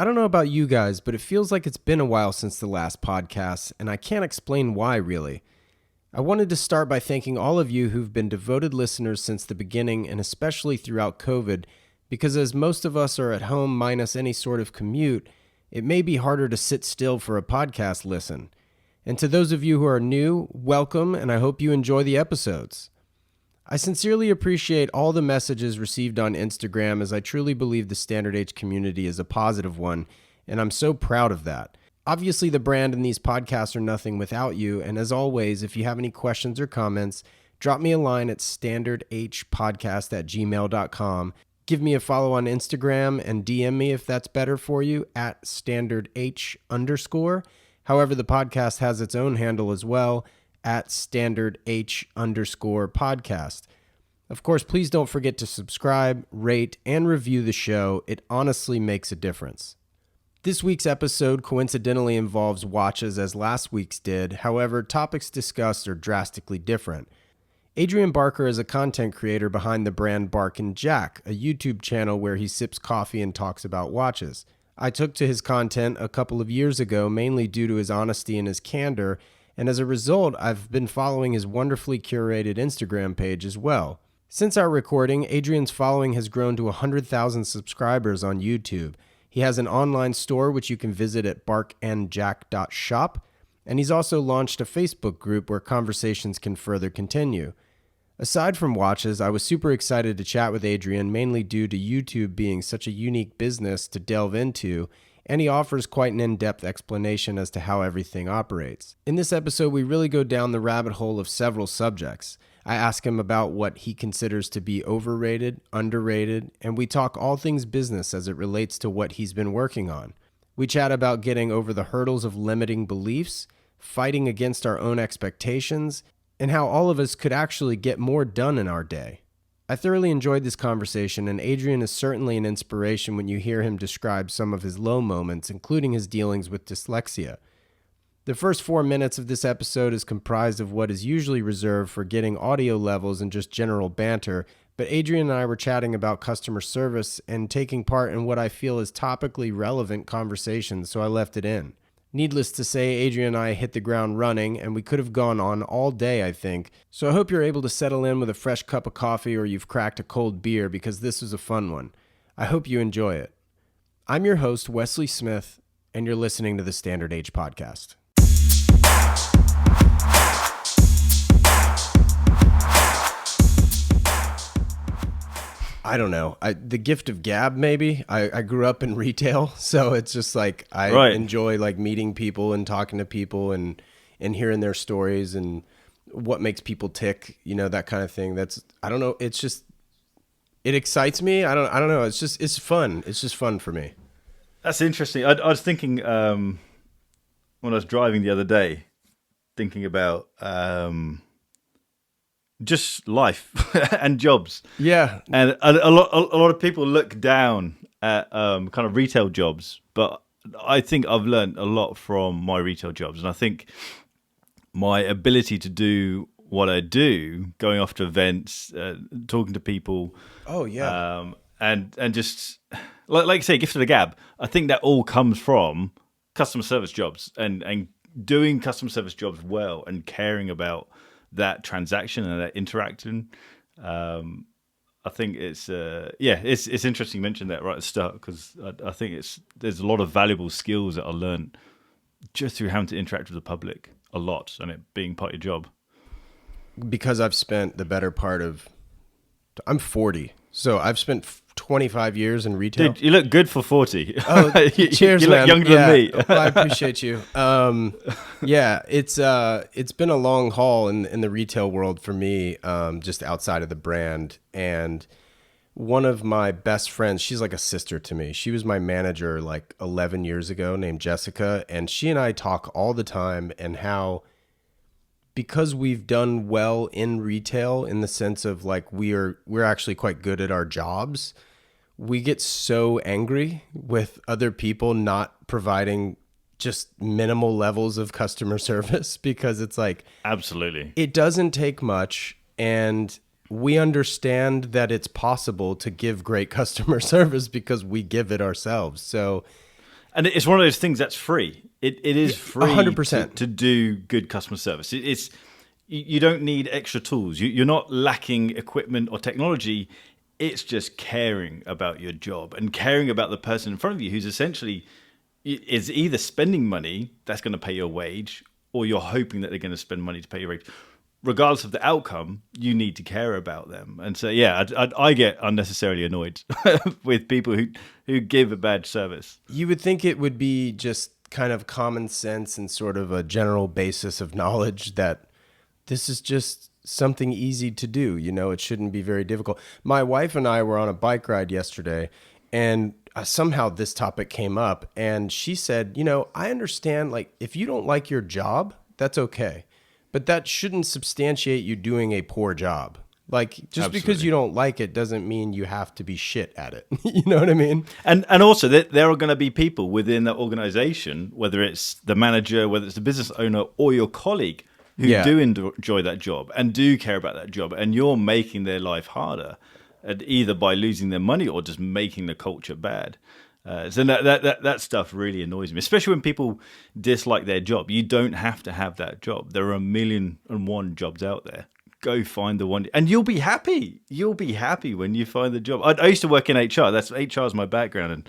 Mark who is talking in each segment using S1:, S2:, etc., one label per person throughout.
S1: I don't know about you guys, but it feels like it's been a while since the last podcast, and I can't explain why, really. I wanted to start by thanking all of you who've been devoted listeners since the beginning, and especially throughout COVID, because as most of us are at home minus any sort of commute, it may be harder to sit still for a podcast listen. And to those of you who are new, welcome, and I hope you enjoy the episodes. I sincerely appreciate all the messages received on Instagram, as I truly believe the Standard H community is a positive one, and I'm so proud of that. Obviously, the brand and these podcasts are nothing without you, and as always, if you have any questions or comments, drop me a line at standardhpodcast@gmail.com. Give me a follow on Instagram and DM me if that's better for you at standardh_. However, the podcast has its own handle as well, at standardh_podcast. Of course, please don't forget to subscribe, rate, and review the show. It honestly makes a difference. This week's episode coincidentally involves watches as last week's did. However, topics discussed are drastically different. Adrian Barker is a content creator behind the brand McKinnon, a YouTube channel where he sips coffee and talks about watches. I took to his content a couple of years ago, mainly due to his honesty and his candor, and as a result, I've been following his wonderfully curated Instagram page as well. Since our recording, Adrian's following has grown to 100,000 subscribers on YouTube. He has an online store which you can visit at barkandjack.shop, and he's also launched a Facebook group where conversations can further continue. Aside from watches, I was super excited to chat with Adrian, mainly due to YouTube being such a unique business to delve into, and he offers quite an in-depth explanation as to how everything operates. In this episode, we really go down the rabbit hole of several subjects. I ask him about what he considers to be overrated, underrated, and we talk all things business as it relates to what he's been working on. We chat about getting over the hurdles of limiting beliefs, fighting against our own expectations, and how all of us could actually get more done in our day. I thoroughly enjoyed this conversation, and Adrian is certainly an inspiration when you hear him describe some of his low moments, including his dealings with dyslexia. The first 4 minutes of this episode is comprised of what is usually reserved for getting audio levels and just general banter, but Adrian and I were chatting about customer service and taking part in what I feel is topically relevant conversations, so I left it in. Needless to say, Adrian and I hit the ground running, and we could have gone on all day, I think. So I hope you're able to settle in with a fresh cup of coffee or you've cracked a cold beer, because this was a fun one. I hope you enjoy it. I'm your host, Wesley Smith, and you're listening to the Standard H Podcast. I don't know. The gift of gab, maybe. I grew up in retail, so it's just like I enjoy like meeting people and talking to people and hearing their stories and what makes people tick, you know, that kind of thing. I don't know. It's just, it excites me. I don't know. It's fun. It's just fun for me.
S2: That's interesting. I was thinking when I was driving the other day, thinking about just life and jobs.
S1: Yeah.
S2: And a lot of people look down at kind of retail jobs, but I think I've learned a lot from my retail jobs. And I think my ability to do what I do, going off to events, talking to people.
S1: Oh, yeah.
S2: And just, like you say, gift of the gab. I think that all comes from customer service jobs and doing customer service jobs well and caring about that transaction and that interaction. I think it's interesting you mentioned that right at the start, because I think there's a lot of valuable skills that I learned just through having to interact with the public a lot and it being part of your job.
S1: Because I've spent the better part of, I'm 40, so I've spent 25 years in retail.
S2: Dude, you look good for 40.
S1: Oh, cheers,
S2: you
S1: man.
S2: look younger than me.
S1: I appreciate you. Yeah, it's been a long haul in the retail world for me, just outside of the brand. And one of my best friends, she's like a sister to me. She was my manager like 11 years ago, named Jessica, and she and I talk all the time, and how, because we've done well in retail in the sense of like we're actually quite good at our jobs, we get so angry with other people not providing just minimal levels of customer service, because it's like,
S2: absolutely,
S1: it doesn't take much, and we understand that it's possible to give great customer service because we give it ourselves. So
S2: And it's one of those things that's free. It is free
S1: 100%.
S2: to do good customer service. It's you don't need extra tools. You're not lacking equipment or technology. It's just caring about your job and caring about the person in front of you who's essentially is either spending money that's going to pay your wage, or you're hoping that they're going to spend money to pay your wage. Regardless of the outcome, you need to care about them. And so, yeah, I get unnecessarily annoyed with people who give a bad service.
S1: You would think it would be just kind of common sense and sort of a general basis of knowledge that this is just something easy to do. You know, it shouldn't be very difficult. My wife and I were on a bike ride yesterday, and somehow this topic came up, and she said, you know, I understand, like, if you don't like your job, that's okay. But that shouldn't substantiate you doing a poor job. Like, just
S2: Absolutely.
S1: because you don't like it doesn't mean you have to be shit at it. You know what I mean?
S2: And also, there are going to be people within that organization, whether it's the manager, whether it's the business owner, or your colleague, who do enjoy that job and do care about that job. And you're making their life harder, either by losing their money or just making the culture bad. So that stuff really annoys me, especially when people dislike their job. You don't have to have that job. There are 1,000,001 jobs out there. Go find the one, and you'll be happy. You'll be happy when you find the job. I used to work in HR. HR is my background,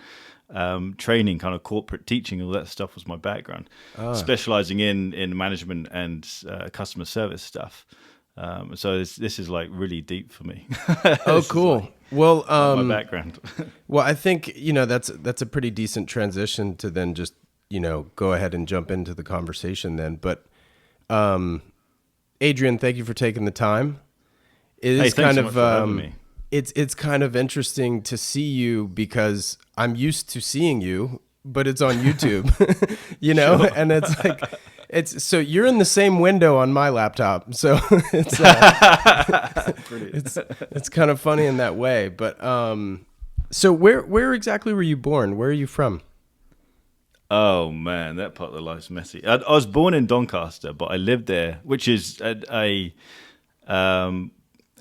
S2: and training, kind of corporate teaching, all that stuff was my background. Specializing in management and customer service stuff. So this is like really deep for me.
S1: Oh, cool. Well,
S2: my background.
S1: Well, I think, you know, that's a pretty decent transition to then just, you know, go ahead and jump into the conversation then. But Adrian, thank you for taking the time. It is kind of it's kind of interesting to see you because I'm used to seeing you, but it's on YouTube. You know, sure. And it's like so you're in the same window on my laptop, so it's it's kind of funny in that way. But so where exactly were you born? Where are you from?
S2: Oh man, that part of the life's messy. I was born in Doncaster, but I lived there, which is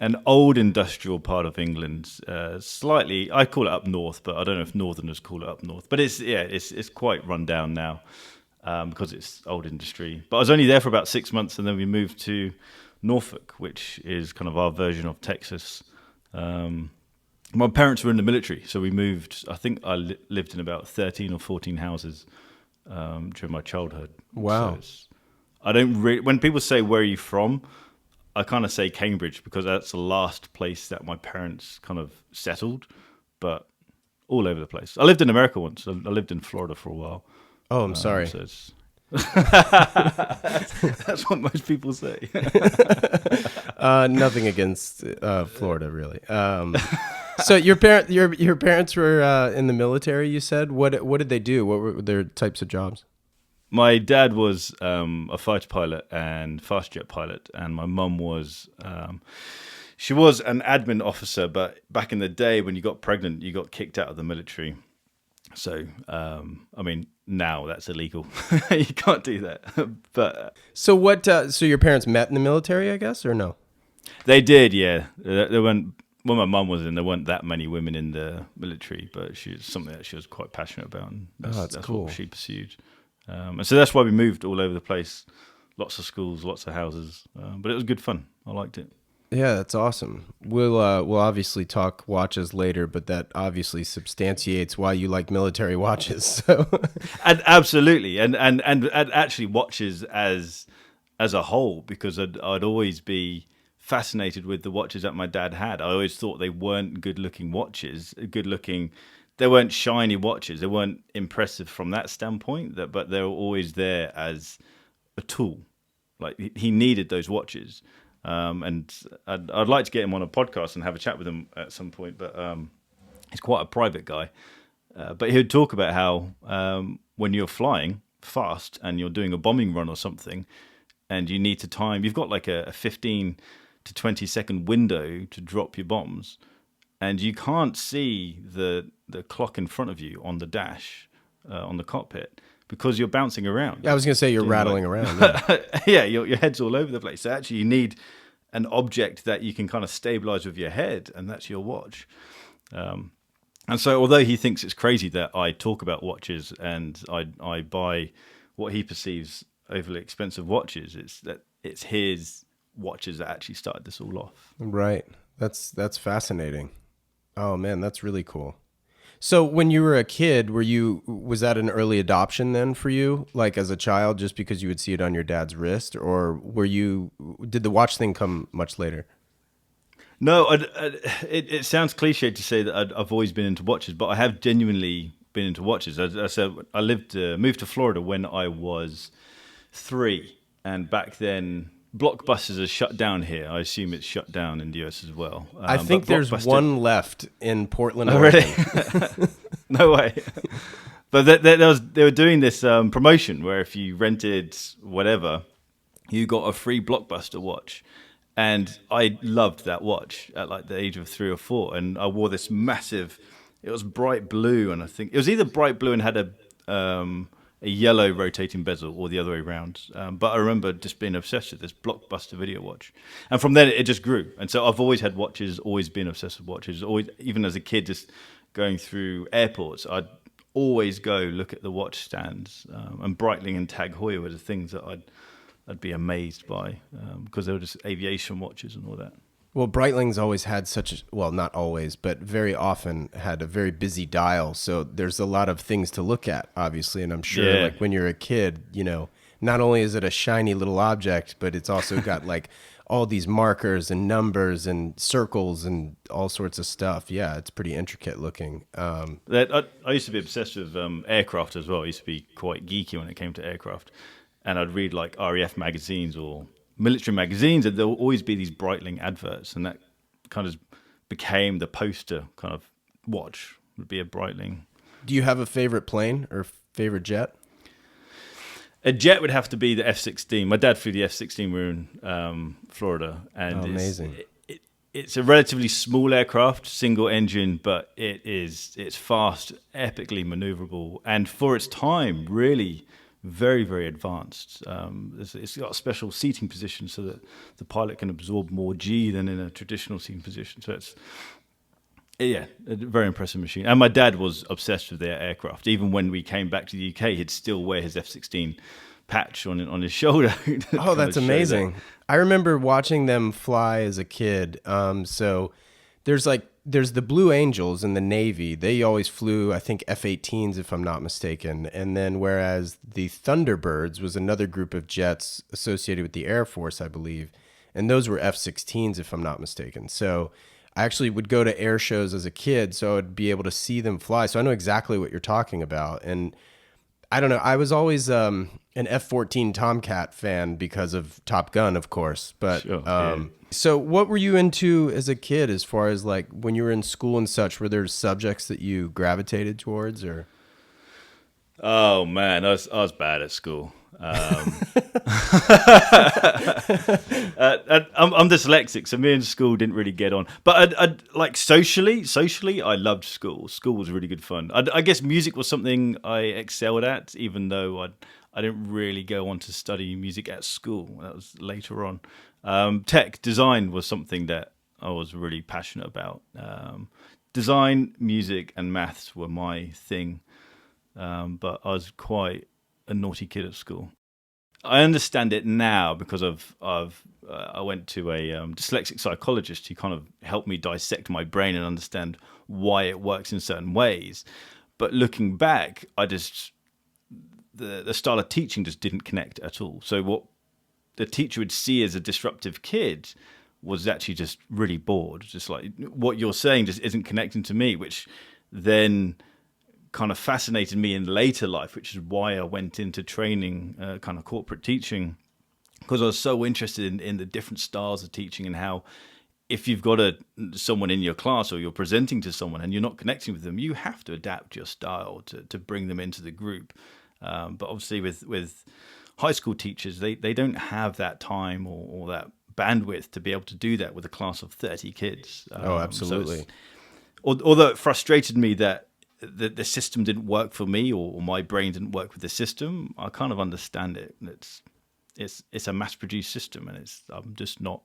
S2: an old industrial part of England. Slightly, I call it up north, but I don't know if Northerners call it up north. But it's quite run down now. Because it's old industry. But I was only there for about 6 months, and then we moved to Norfolk, which is kind of our version of Texas. My parents were in the military, so we moved. I think I lived in about 13 or 14 houses during my childhood.
S1: Wow.
S2: So I don't when people say, where are you from? I kind of say Cambridge, because that's the last place that my parents kind of settled, but all over the place. I lived in America once. I lived in Florida for a while.
S1: Oh, I'm sorry.
S2: So that's what most people say.
S1: Nothing against Florida, really. So your parents were in the military, you said? What did they do? What were their types of jobs?
S2: My dad was a fighter pilot and fast jet pilot, and my mum was she was an admin officer. But back in the day, when you got pregnant, you got kicked out of the military. So, I mean, now that's illegal. You can't do that. But
S1: so what? So your parents met in the military, I guess, or no?
S2: They did, yeah. They weren't. When my mum was in, there weren't that many women in the military, but it's something that she was quite passionate about, and that's cool. What she pursued. And so that's why we moved all over the place. Lots of schools, lots of houses, but it was good fun. I liked it.
S1: Yeah, that's awesome. We'll obviously talk watches later, but that obviously substantiates why you like military watches. So,
S2: and absolutely, and actually watches as a whole, because I'd always be fascinated with the watches that my dad had. I always thought they weren't good-looking watches. They weren't shiny watches. They weren't impressive from that standpoint. But they were always there as a tool. Like, he needed those watches. And I'd like to get him on a podcast and have a chat with him at some point, but he's quite a private guy. But he would talk about how when you're flying fast and you're doing a bombing run or something, and you need to time, you've got like a 15 to 20 second window to drop your bombs, and you can't see the clock in front of you on the dash, on the cockpit, because you're bouncing around.
S1: Yeah, I was going to say you're rattling around.
S2: Yeah, yeah, your head's all over the place. So actually, you need an object that you can kind of stabilize with your head, and that's your watch. And so, although he thinks it's crazy that I talk about watches and I buy what he perceives overly expensive watches, it's his watches that actually started this all off.
S1: Right. That's fascinating. Oh man, that's really cool. So when you were a kid, was that an early adoption then for you, like as a child, just because you would see it on your dad's wrist, or did the watch thing come much later?
S2: No, it sounds cliche to say that I've always been into watches, but I have genuinely been into watches. I said I moved to Florida when I was 3, and back then Blockbusters are shut down here. I assume it's shut down in the US as well.
S1: I think there's one left in Portland,
S2: Oh,
S1: Oregon.
S2: really? No way. But they were doing this promotion where if you rented whatever, you got a free Blockbuster watch. And I loved that watch at like the age of 3 or 4. And I wore this massive, it was bright blue. And I think it was either bright blue and had a yellow rotating bezel or the other way around. But I remember just being obsessed with this Blockbuster video watch. And from then it just grew. And so I've always had watches, always been obsessed with watches. Always, even as a kid, just going through airports, I'd always go look at the watch stands. And Breitling and Tag Heuer were the things that I'd be amazed by because they were just aviation watches and all that.
S1: Well, Breitling's always had not always, but very often had a very busy dial. So there's a lot of things to look at, obviously. And I'm sure like when you're a kid, not only is it a shiny little object, but it's also got like all these markers and numbers and circles and all sorts of stuff. Yeah, it's pretty intricate looking.
S2: I used to be obsessed with aircraft as well. I used to be quite geeky when it came to aircraft. And I'd read like RAF magazines or military magazines, and there will always be these Breitling adverts, and that kind of became the poster kind of watch, would be a Breitling.
S1: Do you have a favorite plane or favorite jet?
S2: A jet would have to be the F-16. My dad flew the F-16. We were in Florida, and
S1: amazing.
S2: It's a relatively small aircraft, single engine, but it's fast, epically maneuverable, and for its time, really very, very advanced. It's got a special seating position so that the pilot can absorb more G than in a traditional seating position. So it's, a very impressive machine. And my dad was obsessed with their aircraft. Even when we came back to the UK, he'd still wear his F-16 patch on his shoulder.
S1: Oh, that's amazing. I remember watching them fly as a kid. So there's the Blue Angels in the Navy. They always flew, I think, F-18s, if I'm not mistaken. And then whereas the Thunderbirds was another group of jets associated with the Air Force, I believe. And those were F-16s, if I'm not mistaken. So I actually would go to air shows as a kid, so I would be able to see them fly. So I know exactly what you're talking about. And I don't know, I was always an F-14 Tomcat fan because of Top Gun, of course. But
S2: sure,
S1: So what were you into as a kid as far as like when you were in school and such? Were there subjects that you gravitated towards or?
S2: Oh man, I was bad at school. I'm dyslexic, so me and school didn't really get on. But I like socially, I loved school. School was really good fun. I guess music was something I excelled at, even though I didn't really go on to study music at school. That was later on. Tech design was something that I was really passionate about. Design, music, and maths were my thing. But I was quite a naughty kid at school. I understand it now because I went to a dyslexic psychologist who kind of helped me dissect my brain and understand why it works in certain ways. But looking back, the style of teaching just didn't connect at all. So what the teacher would see as a disruptive kid was actually just really bored. Just like what you're saying just isn't connecting to me, which then kind of fascinated me in later life, which is why I went into training, kind of corporate teaching, because I was so interested in the different styles of teaching and how if you've got someone in your class or you're presenting to someone and you're not connecting with them, you have to adapt your style to bring them into the group. But obviously with high school teachers, they don't have that time or that bandwidth to be able to do that with a class of 30 kids.
S1: Oh, absolutely.
S2: Although it frustrated me that the system didn't work for me or my brain didn't work with the system, I kind of understand it. It's a mass-produced system, and I'm just not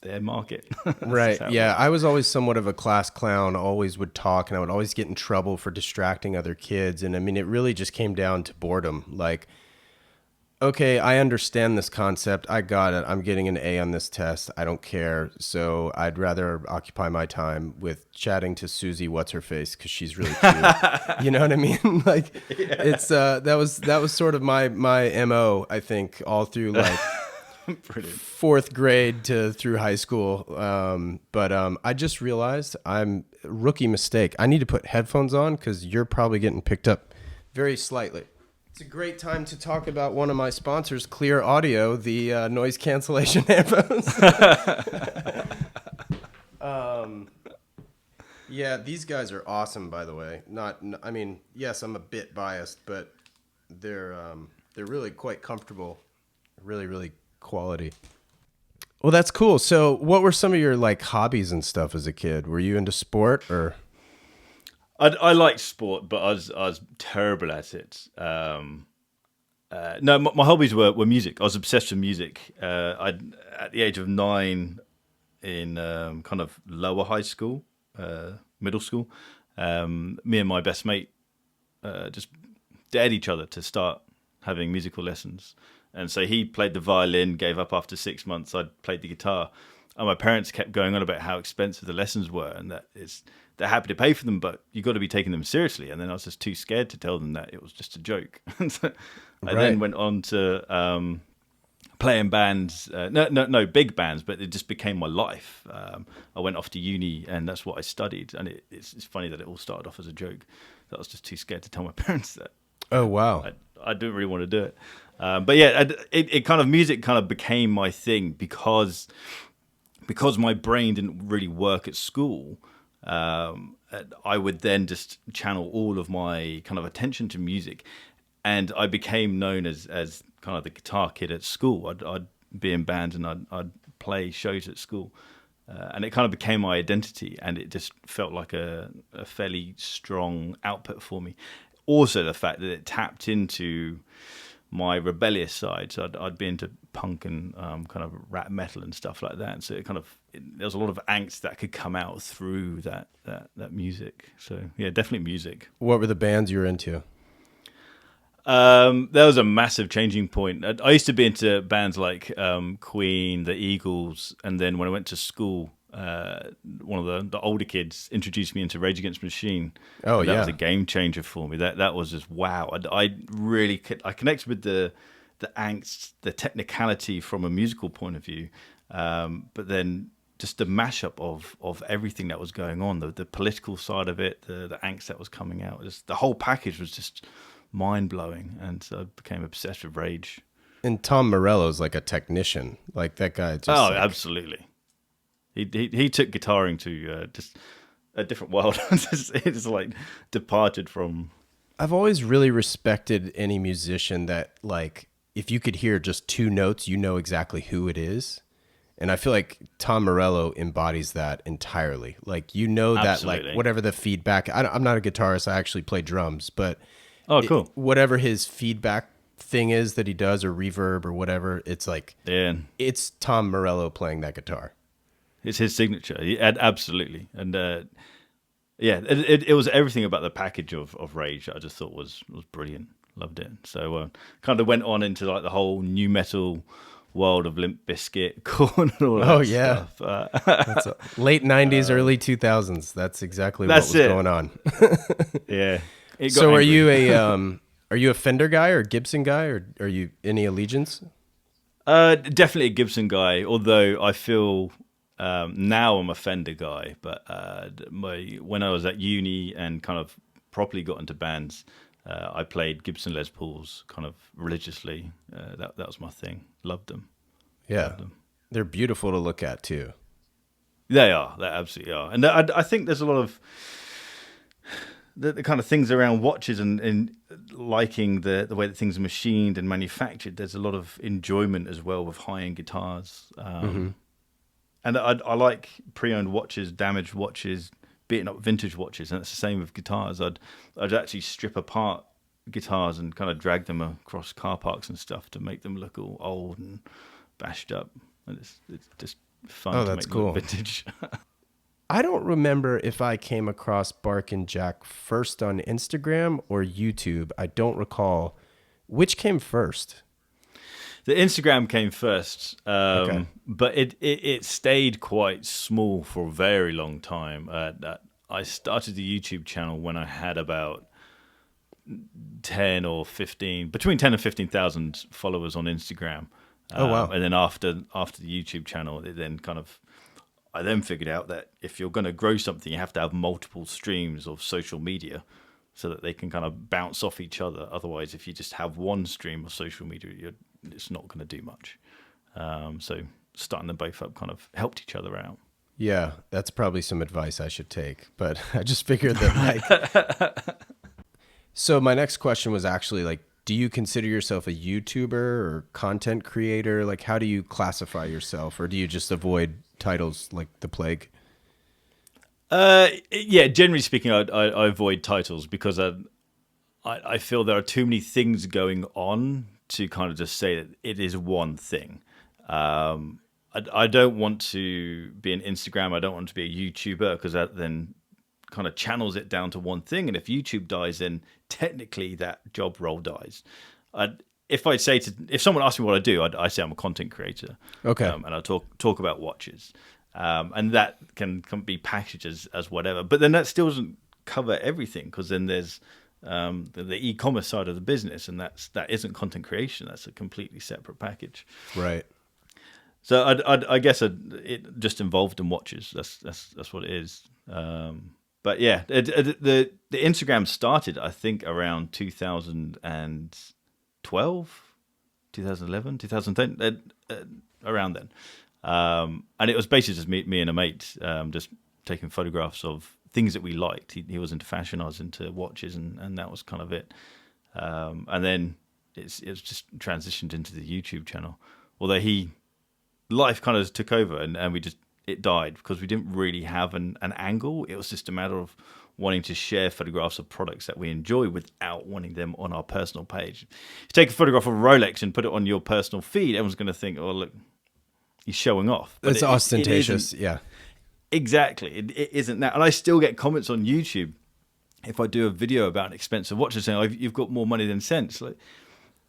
S2: their market.
S1: Right. Yeah. I was always somewhat of a class clown, always would talk, and I would always get in trouble for distracting other kids. And I mean, it really just came down to boredom. Like, okay, I understand this concept. I got it. I'm getting an A on this test. I don't care. So I'd rather occupy my time with chatting to Susie, what's her face, because she's really cute. You know what I mean? Like, it's that was sort of my MO, I think, all through like fourth grade to through high school. But I just realized rookie mistake. I need to put headphones on because you're probably getting picked up very slightly. It's a great time to talk about one of my sponsors, Clear Audio, the noise cancellation headphones. Yeah, these guys are awesome, by the way. I mean, yes, I'm a bit biased, but they're really quite comfortable. Really, really quality. Well, that's cool. So, what were some of your like hobbies and stuff as a kid? Were you into sport or?
S2: I liked sport, but I was terrible at it. No, my hobbies were music. I was obsessed with music. At the age of 9, in kind of lower high school, middle school, me and my best mate just dared each other to start having musical lessons. And so he played the violin, gave up after 6 months. I played the guitar. And my parents kept going on about how expensive the lessons were and that they're happy to pay for them, but you got to be taking them seriously. And then I was just too scared to tell them that it was just a joke. So I then went on to play in bands, no big bands, but it just became my life. I went off to uni and that's what I studied. And it's funny that it all started off as a joke. That I was just too scared to tell my parents that.
S1: Oh, wow.
S2: I didn't really want to do it. But yeah, it kind of, music kind of became my thing because my brain didn't really work at school. I would then just channel all of my kind of attention to music, and I became known as kind of the guitar kid at school. I'd be in bands and I'd play shows at school, and it kind of became my identity, and it just felt like a fairly strong output for me. Also, the fact that it tapped into my rebellious side, so I'd be into punk and kind of rap metal and stuff like that. So there was a lot of angst that could come out through that music. So yeah, definitely music.
S1: What were the bands you were into?
S2: There was a massive changing point. I used to be into bands like Queen, the Eagles, and then when I went to school, one of the older kids introduced me into Rage Against the Machine.
S1: Oh, yeah.
S2: That was a game changer for me. That was just wow. I really connected with the angst, the technicality from a musical point of view, but then just the mashup of everything that was going on, the political side of it, the angst that was coming out. Just the whole package was just mind blowing, and so I became obsessed with Rage.
S1: And Tom Morello's like a technician, like that guy.
S2: Absolutely. He took guitaring to just a different world. It's like departed from.
S1: I've always really respected any musician that, like, if you could hear just 2 notes, you know exactly who it is. And I feel like Tom Morello embodies that entirely. Like, you know that,
S2: Absolutely.
S1: like, whatever the feedback. I'm not a guitarist. I actually play drums, but
S2: Cool.
S1: Whatever his feedback thing is that he does, or reverb or whatever, it's like it's Tom Morello playing that guitar.
S2: It's his signature. Absolutely. And it was everything about the package of Rage that I just thought was brilliant. Loved it. So kind of went on into like the whole new metal world of Limp Bizkit, Korn, and all that stuff.
S1: That's late 90s, early 2000s. That's exactly what was going on.
S2: Yeah.
S1: So are you a Fender guy or Gibson guy, or are you any allegiance?
S2: Definitely a Gibson guy, although I feel now I'm a Fender guy. But when I was at uni and kind of properly got into bands, I played Gibson Les Pauls kind of religiously. That was my thing. Loved them.
S1: Yeah.
S2: Loved them.
S1: They're beautiful to look at too.
S2: They are. They absolutely are. And I think there's a lot of the kind of things around watches and liking the way that things are machined and manufactured. There's a lot of enjoyment as well with high-end guitars. And I like pre-owned watches, damaged watches, beaten up vintage watches, and it's the same with guitars. I'd actually strip apart guitars and kind of drag them across car parks and stuff to make them look all old and bashed up. And it's just fun
S1: Oh,
S2: to
S1: that's
S2: make look
S1: cool.
S2: vintage.
S1: I don't remember if I came across Bark and Jack first on Instagram or YouTube. I don't recall. Which came first?
S2: The Instagram came first,
S1: Okay.
S2: but it stayed quite small for a very long time. I started the YouTube channel when I had about 10 or 15, between 10 and 15,000 followers on Instagram.
S1: Oh, wow.
S2: And then after the YouTube channel, I then figured out that if you're going to grow something, you have to have multiple streams of social media so that they can kind of bounce off each other. Otherwise, if you just have one stream of social media, it's not going to do much. So starting them both up kind of helped each other out.
S1: Yeah, that's probably some advice I should take, but I just figured that like. So my next question was actually like, do you consider yourself a YouTuber or content creator? Like, how do you classify yourself, or do you just avoid titles like the plague?
S2: Yeah, generally speaking, I avoid titles because I feel there are too many things going on to kind of just say that it is one thing. I don't want to be an Instagram. I don't want to be a YouTuber because that then kind of channels it down to one thing. And if YouTube dies, then technically that job role dies. If someone asks me what I do, I say I'm a content creator.
S1: Okay.
S2: And I talk about watches. And that can be packaged as whatever. But then that still doesn't cover everything because then there's the e-commerce side of the business, and that isn't content creation. That's a completely separate package.
S1: Right.
S2: So I guess it just involved in watches. That's what it is. But yeah, the Instagram started, I think, around 2012, 2011, 2010, around then. And it was basically just me and a mate just taking photographs of things that we liked. He was into fashion, I was into watches, and that was kind of it. And then it's just transitioned into the YouTube channel. Although life kind of took over and it died because we didn't really have an angle. It was just a matter of wanting to share photographs of products that we enjoy without wanting them on our personal page. If you take a photograph of a Rolex and put it on your personal feed, everyone's going to think, oh, look, he's showing off.
S1: But it's ostentatious. Yeah.
S2: Exactly. It isn't that. And I still get comments on YouTube if I do a video about an expensive watch and saying, oh, you've got more money than sense. Like,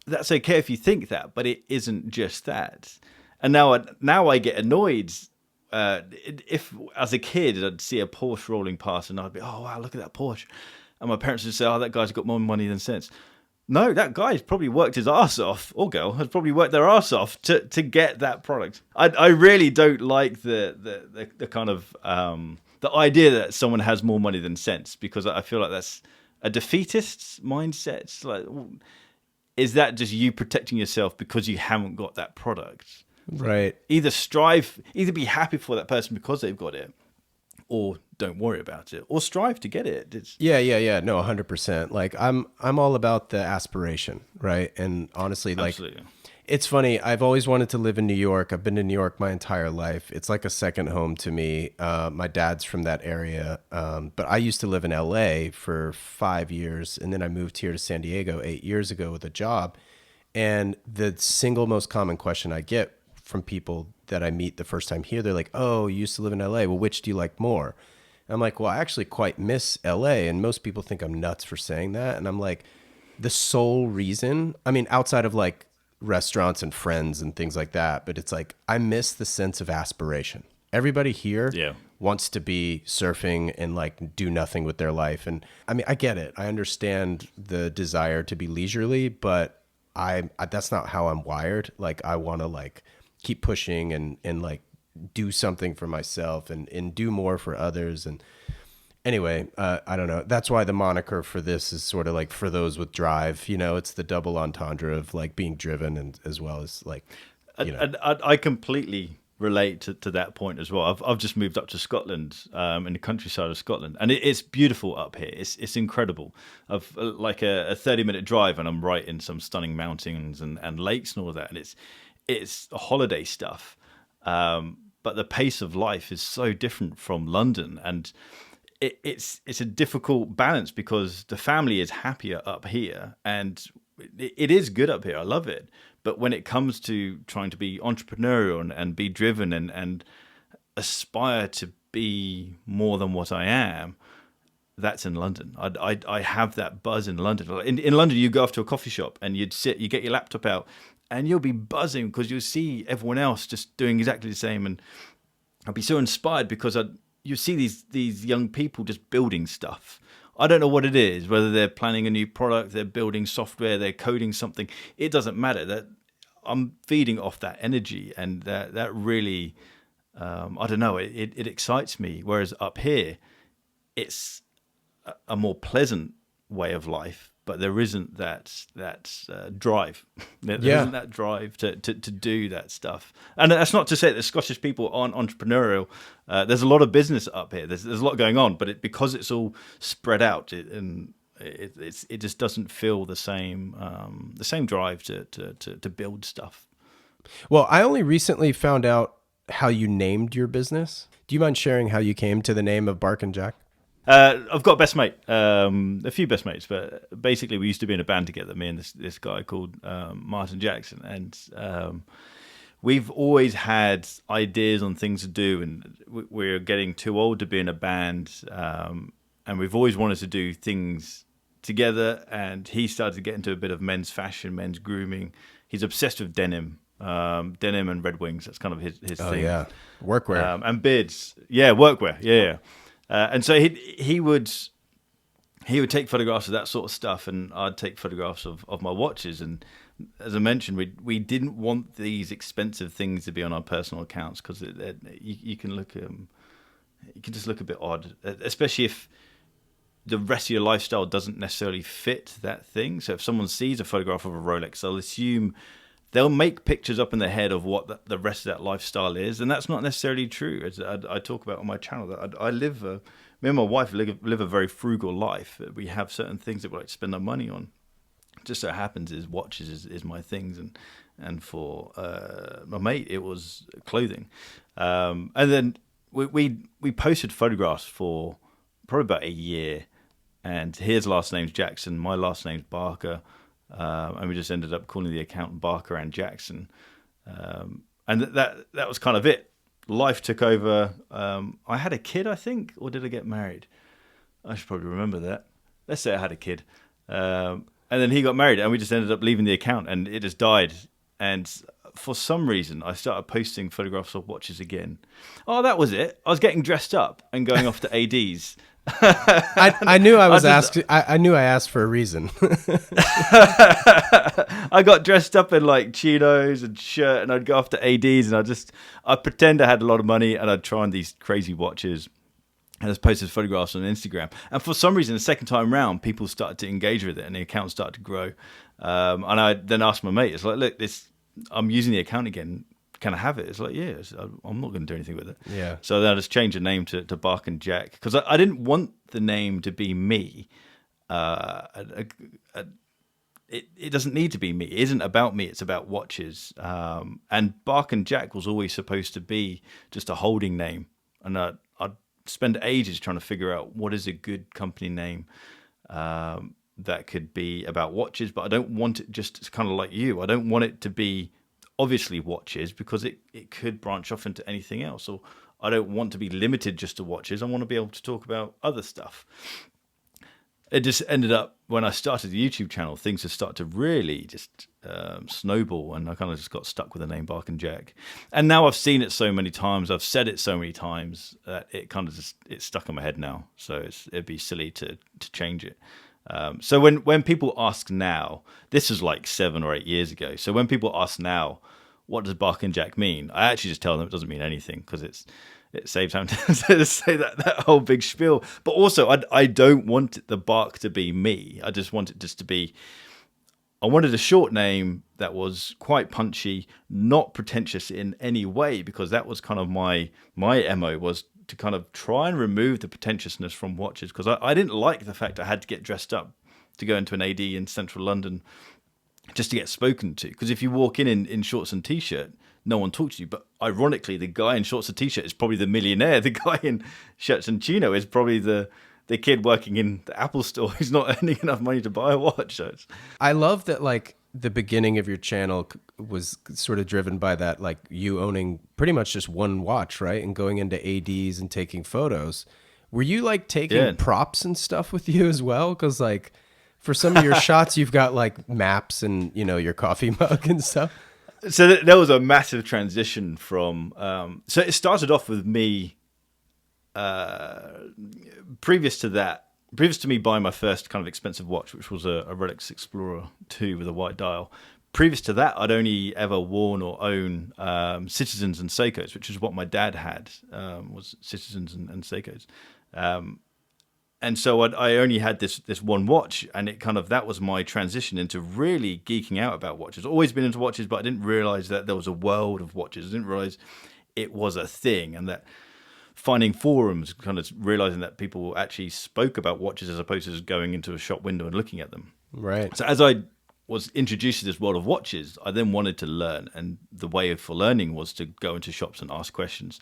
S2: that's okay if you think that, but it isn't just that. And now I get annoyed. If as a kid I'd see a Porsche rolling past and I'd be, oh wow, look at that Porsche, and my parents would say, oh, that guy's got more money than sense. No, that guy's probably worked his ass off, or girl has probably worked their ass off to get that product. I really don't like the kind of the idea that someone has more money than sense, because I feel like that's a defeatist mindset. It's like, is that just you protecting yourself because you haven't got that product?
S1: Right.
S2: Either be happy for that person because they've got it, or don't worry about it, or strive to get it.
S1: Yeah. No, 100%. Like I'm all about the aspiration, right? And honestly, like,
S2: absolutely.
S1: It's funny. I've always wanted to live in New York. I've been to New York my entire life. It's like a second home to me. My dad's from that area, but I used to live in LA for 5 years, and then I moved here to San Diego 8 years ago with a job. And the single most common question I get from people that I meet the first time here, they're like, oh, you used to live in LA. Well, which do you like more? And I'm like, well, I actually quite miss LA. And most people think I'm nuts for saying that. And I'm like, the sole reason, I mean, outside of like restaurants and friends and things like that, but it's like, I miss the sense of aspiration. Everybody here wants to be surfing and like do nothing with their life. And I mean, I get it. I understand the desire to be leisurely, but I that's not how I'm wired. Like, I want to like keep pushing and like do something for myself and do more for others. And anyway, I don't know. That's why the moniker for this is sort of like for those with drive, you know, it's the double entendre of like being driven and as well as like, you know.
S2: I completely relate to that point as well. I've just moved up to Scotland, in the countryside of Scotland, and it's beautiful up here. It's incredible. I've like a 30-minute drive and I'm right in some stunning mountains and lakes and all of that. And it's holiday stuff. But the pace of life is so different from London, and it's a difficult balance because the family is happier up here, and it is good up here. I love it. But when it comes to trying to be entrepreneurial and be driven and aspire to be more than what I am, that's in London. I have that buzz in London. In London, you go off to a coffee shop and you get your laptop out, and you'll be buzzing because you'll see everyone else just doing exactly the same. And I'd be so inspired because you see these young people just building stuff. I don't know what it is, whether they're planning a new product, they're building software, they're coding something. It doesn't matter. That I'm feeding off that energy, and that really, I don't know, it excites me. Whereas up here, it's a more pleasant way of life, but there isn't that drive. There isn't that drive to do that stuff. And that's not to say that Scottish people aren't entrepreneurial. There's a lot of business up here. There's a lot going on, but because it's all spread out, it just doesn't feel the same drive to build stuff.
S1: Well, I only recently found out how you named your business. Do you mind sharing how you came to the name of Bark and Jack?
S2: I've got a best mate, a few best mates, but basically we used to be in a band together, me and this guy called Martin Jackson, and we've always had ideas on things to do, and we're getting too old to be in a band, and we've always wanted to do things together. And he started to get into a bit of men's fashion, men's grooming. He's obsessed with denim and Red Wings. That's kind of his thing.
S1: Oh yeah, workwear
S2: and beards. Yeah, workwear. Yeah. And so he would take photographs of that sort of stuff, and I'd take photographs of my watches. And as I mentioned, we didn't want these expensive things to be on our personal accounts because you can just look a bit odd, especially if the rest of your lifestyle doesn't necessarily fit that thing. So if someone sees a photograph of a Rolex, they'll assume. They'll make pictures up in their head of what the rest of that lifestyle is, and that's not necessarily true. As I talk about on my channel, that me and my wife live a very frugal life. We have certain things that we like to spend our money on. It just so happens is watches is my things, and for my mate it was clothing. And then we posted photographs for probably about a year, and his last name's Jackson, my last name's Barker. And we just ended up calling the account Barker and Jackson, and that was kind of it. Life took over. I had a kid, I think, or did I get married? I should probably remember that. Let's say I had a kid, and then he got married, and we just ended up leaving the account, and it just died. And for some reason, I started posting photographs of watches again. Oh, that was it. I was getting dressed up and going off to ADs.
S1: I knew I was asked. I knew I asked for a reason.
S2: I got dressed up in like chinos and shirt, and I'd go off to ADs, and I'd pretend I had a lot of money, and I'd try on these crazy watches, and I just posted photographs on Instagram. And for some reason, the second time round, people started to engage with it, and the account started to grow. And I then asked my mate, "It's like, look, I'm using the account again. Can I have it?" It's like, yeah, I'm not going to do anything with it. Yeah. So then I just changed the name to Bark and Jack because I didn't want the name to be me. It doesn't need to be me. It isn't about me. It's about watches. And Bark and Jack was always supposed to be just a holding name. And I'd spend ages trying to figure out what is a good company name that could be about watches. But I don't want it just kind of like you. I don't want it to be obviously watches because it could branch off into anything else. Or I don't want to be limited just to watches. I want to be able to talk about other stuff. It just ended up when I started the YouTube channel, things just started to really just snowball, and I kind of just got stuck with the name Bark and Jack. And now I've seen it so many times, I've said it so many times that it kind of just it's stuck in my head now. So it'd be silly to change it. So when people ask now, this is like 7 or 8 years ago. So when people ask now, what does Bark and Jack mean? I actually just tell them it doesn't mean anything because it saves time to say that whole big spiel. But also, I don't want the Bark to be me. I just want it just to be. I wanted a short name that was quite punchy, not pretentious in any way, because that was kind of my MO was to kind of try and remove the pretentiousness from watches, because I didn't like the fact I had to get dressed up to go into an AD in central London just to get spoken to. Because if you walk in shorts and t-shirt, no one talks to you. But ironically, the guy in shorts and t-shirt is probably the millionaire. The guy in shirts and chino is probably the kid working in the Apple store who's not earning enough money to buy a watch. So I
S1: love that, like, the beginning of your channel was sort of driven by that, like you owning pretty much just one watch, right? And going into ADs and taking photos. Were you like taking props and stuff with you as well? Because like for some of your shots, you've got like maps and, you know, your coffee mug and stuff.
S2: So there was a massive transition from, so it started off with me, previous to me buying my first kind of expensive watch, which was a Rolex Explorer 2 with a white dial. Previous to that, I'd only ever worn or own Citizens and Seikos, which is what my dad had, was Citizens and Seikos. And so I only had this one watch, and it kind of, that was my transition into really geeking out about watches. Always been into watches, but I didn't realize that there was a world of watches. I didn't realize it was a thing, and that finding forums, kind of realizing that people actually spoke about watches as opposed to just going into a shop window and looking at them.
S1: Right.
S2: So as I was introduced to this world of watches, I then wanted to learn, and the way for learning was to go into shops and ask questions.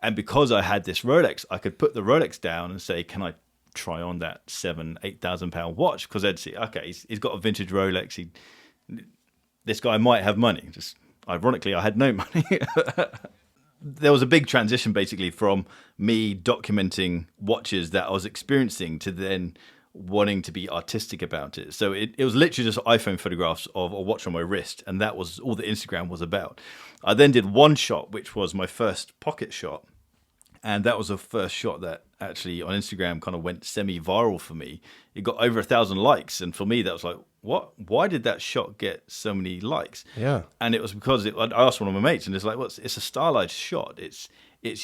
S2: And because I had this Rolex, I could put the Rolex down and say, can I try on that £8,000 watch? Because they'd see, okay, he's got a vintage Rolex. This guy might have money. Just ironically, I had no money. There was a big transition basically from me documenting watches that I was experiencing to then wanting to be artistic about it. So it was literally just iPhone photographs of a watch on my wrist, and that was all the Instagram was about. I then did one shot, which was my first pocket shot. And that was the first shot that actually on Instagram kind of went semi-viral for me. It got over 1,000 likes. And for me, that was like, what? Why did that shot get so many likes?
S1: Yeah.
S2: And it was because I asked one of my mates, and it's like, it's a stylized shot. It's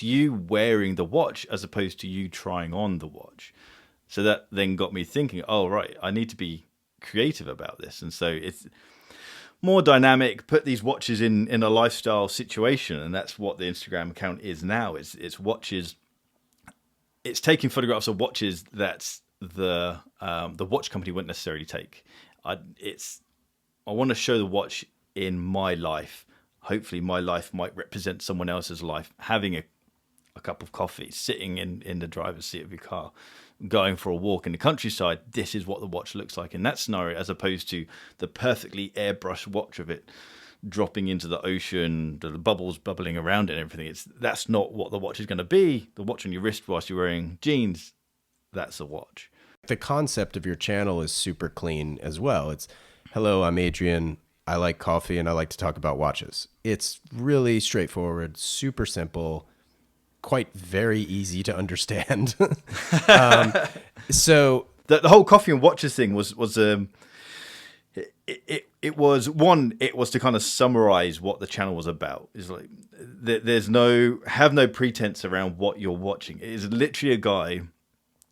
S2: you wearing the watch as opposed to you trying on the watch. So that then got me thinking, oh, right, I need to be creative about this. And so it's more dynamic, put these watches in a lifestyle situation, and that's what the Instagram account is now. It's watches. It's taking photographs of watches that the watch company wouldn't necessarily take. I want to show the watch in my life. Hopefully, my life might represent someone else's life. Having a cup of coffee, sitting in the driver's seat of your car, going for a walk in the countryside, this is what the watch looks like in that scenario, as opposed to the perfectly airbrushed watch of it dropping into the ocean, the bubbles bubbling around it and everything. That's not what the watch is going to be. The watch on your wrist whilst you're wearing jeans, that's a watch.
S1: The concept of your channel is super clean as well. It's, hello, I'm Adrian. I like coffee and I like to talk about watches. It's really straightforward, super simple, quite very easy to understand. So
S2: the whole coffee and watches thing was it was to kind of summarize what the channel was about. It's like there's no pretense around what you're watching. It is literally a guy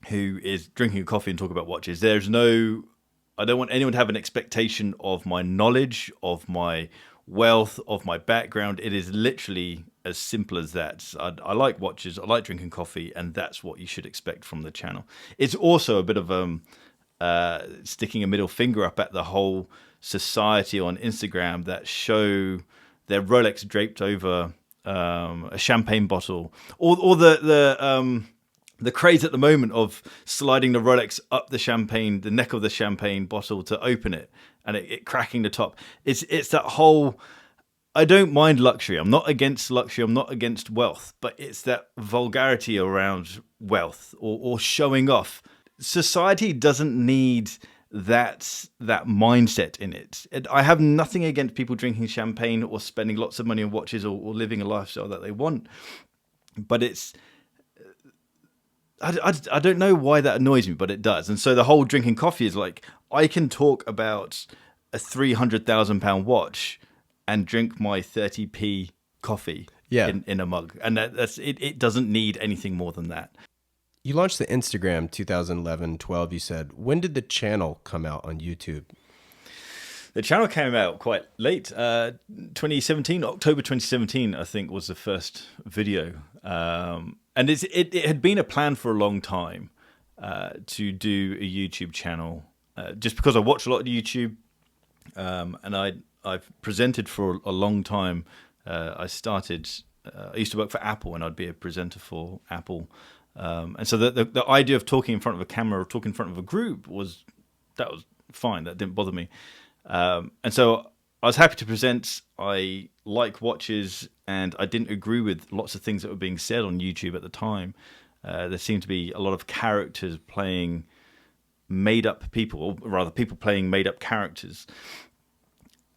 S2: who is drinking a coffee and talking about watches. I don't want anyone to have an expectation of my knowledge, of my wealth, of my background. It is literally as simple as that. I like watches, I like drinking coffee, and that's what you should expect from the channel. It's also a bit of sticking a middle finger up at the whole society on Instagram that show their Rolex draped over a champagne bottle, or the craze at the moment of sliding the Rolex up the neck of the champagne bottle to open it, and it cracking the top. It's that whole, I don't mind luxury. I'm not against luxury. I'm not against wealth, but it's that vulgarity around wealth or showing off. Society doesn't need that mindset in it. I have nothing against people drinking champagne or spending lots of money on watches or living a lifestyle that they want, but it's, I don't know why that annoys me, but it does. And so the whole drinking coffee is like, I can talk about a £300,000 watch and drink my 30p coffee in a mug. And that's it. It doesn't need anything more than that.
S1: You launched the Instagram 2011, 12, you said. When did the channel come out on YouTube?
S2: The channel came out quite late. 2017, October 2017, I think, was the first video. And it had been a plan for a long time to do a YouTube channel, just because I watch a lot of YouTube, and I've presented for a long time. I used to work for Apple, and I'd be a presenter for Apple. And so the idea of talking in front of a camera or talking in front of a group was fine. That didn't bother me. And so I was happy to present. I like watches, and I didn't agree with lots of things that were being said on YouTube at the time. There seemed to be a lot of characters playing made up people, or rather people playing made up characters.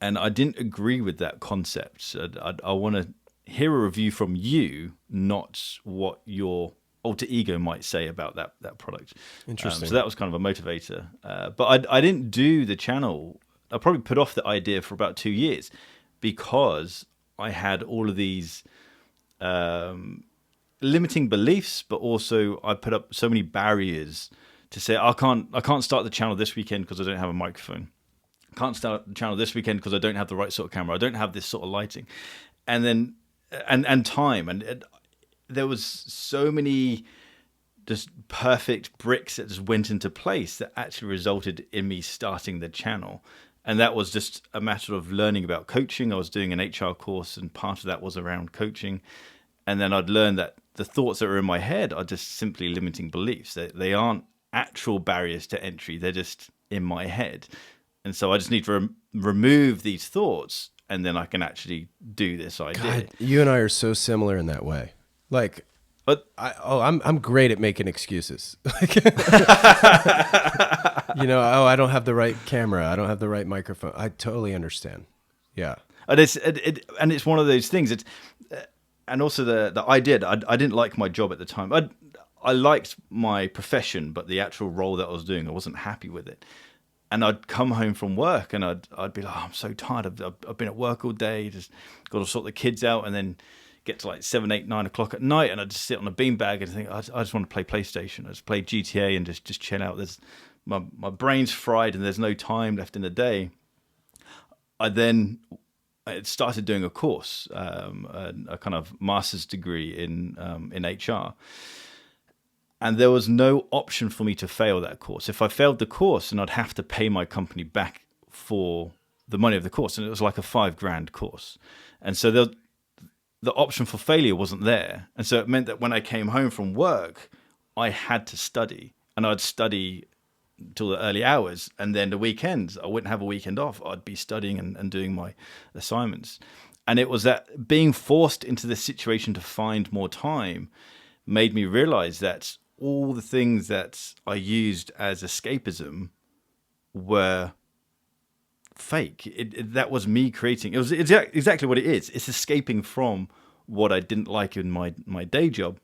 S2: And I didn't agree with that concept. I want to hear a review from you, not what your alter ego might say about that product.
S1: Interesting.
S2: So that was kind of a motivator. But I didn't do the channel. I probably put off the idea for about 2 years because I had all of these limiting beliefs, but also I put up so many barriers to say I can't start the channel this weekend because I don't have a microphone. I can't start the channel this weekend because I don't have the right sort of camera. I don't have this sort of lighting, and then and time, and there was so many just perfect bricks that just went into place that actually resulted in me starting the channel. And that was just a matter of learning about coaching. I was doing an HR course, and part of that was around coaching. And then I'd learned that the thoughts that are in my head are just simply limiting beliefs. They aren't actual barriers to entry. They're just in my head. And so I just need to remove these thoughts, and then I can actually do this idea.
S1: God, you and I are so similar in that way. Like,
S2: but
S1: I'm great at making excuses. I don't have the right camera. I don't have the right microphone. I totally understand. Yeah.
S2: And it's one of those things. And also the idea that I didn't like my job at the time. I liked my profession, but the actual role that I was doing, I wasn't happy with it. And I'd come home from work and I'd be like, I'm so tired. I've been at work all day, just got to sort the kids out, and then get to like 7, 8, 9 o'clock at night, and I'd just sit on a beanbag and think, I just want to play PlayStation. I just play GTA and just chill out. My brain's fried and there's no time left in the day. I started doing a course, a kind of master's degree in HR. And there was no option for me to fail that course. If I failed the course, then I'd have to pay my company back for the money of the course. And it was like a $5,000 course. And so the option for failure wasn't there. And so it meant that when I came home from work, I had to study. And I'd study till the early hours. And then the weekends, I wouldn't have a weekend off. I'd be studying and doing my assignments. And it was that being forced into this situation to find more time made me realize that all the things that I used as escapism were fake. That was me creating. It's exactly what it is. It's escaping from what I didn't like in my day job.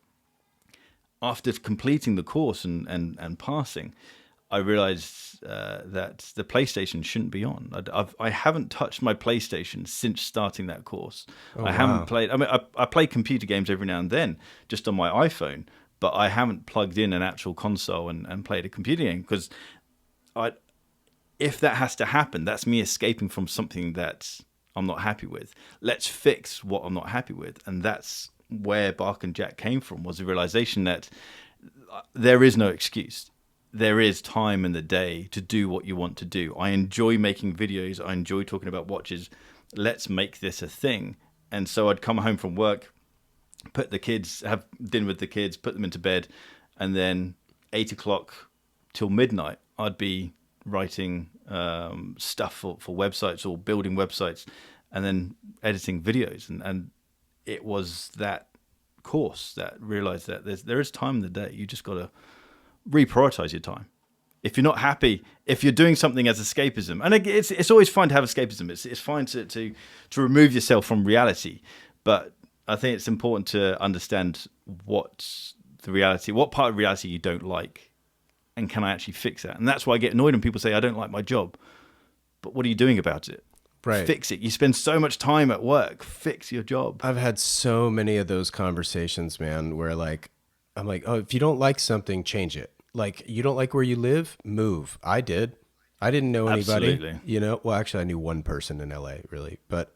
S2: After completing the course and passing, I realized that the PlayStation shouldn't be on. I haven't touched my PlayStation since starting that course. I haven't played. I mean, I play computer games every now and then, just on my iPhone, but I haven't plugged in an actual console and played a computer game because if that has to happen, that's me escaping from something that I'm not happy with. Let's fix what I'm not happy with, and that's where Bark and Jack came from. Was the realization that there is no excuse. There is time in the day to do what you want to do. I enjoy making videos. I enjoy talking about watches. Let's make this a thing. And so I'd come home from work, put the kids, have dinner with the kids, put them into bed, and then 8 o'clock till midnight, I'd be writing stuff for websites or building websites, and then editing videos. And it was that course that realized that there is time in the day. You just got to reprioritize your time. If you're not happy, if you're doing something as escapism, and it's always fine to have escapism. It's fine to remove yourself from reality, but I think it's important to understand what part of reality you don't like, and can I actually fix that? And that's why I get annoyed when people say I don't like my job, but what are you doing about it?
S1: Right.
S2: Fix it. You spend so much time at work. Fix your job.
S1: I've had so many of those conversations, man, where I'm like, oh, if you don't like something, change it. Like, you don't like where you live, move. I did. I didn't know anybody.
S2: Absolutely.
S1: Well, actually, I knew one person in LA, really. But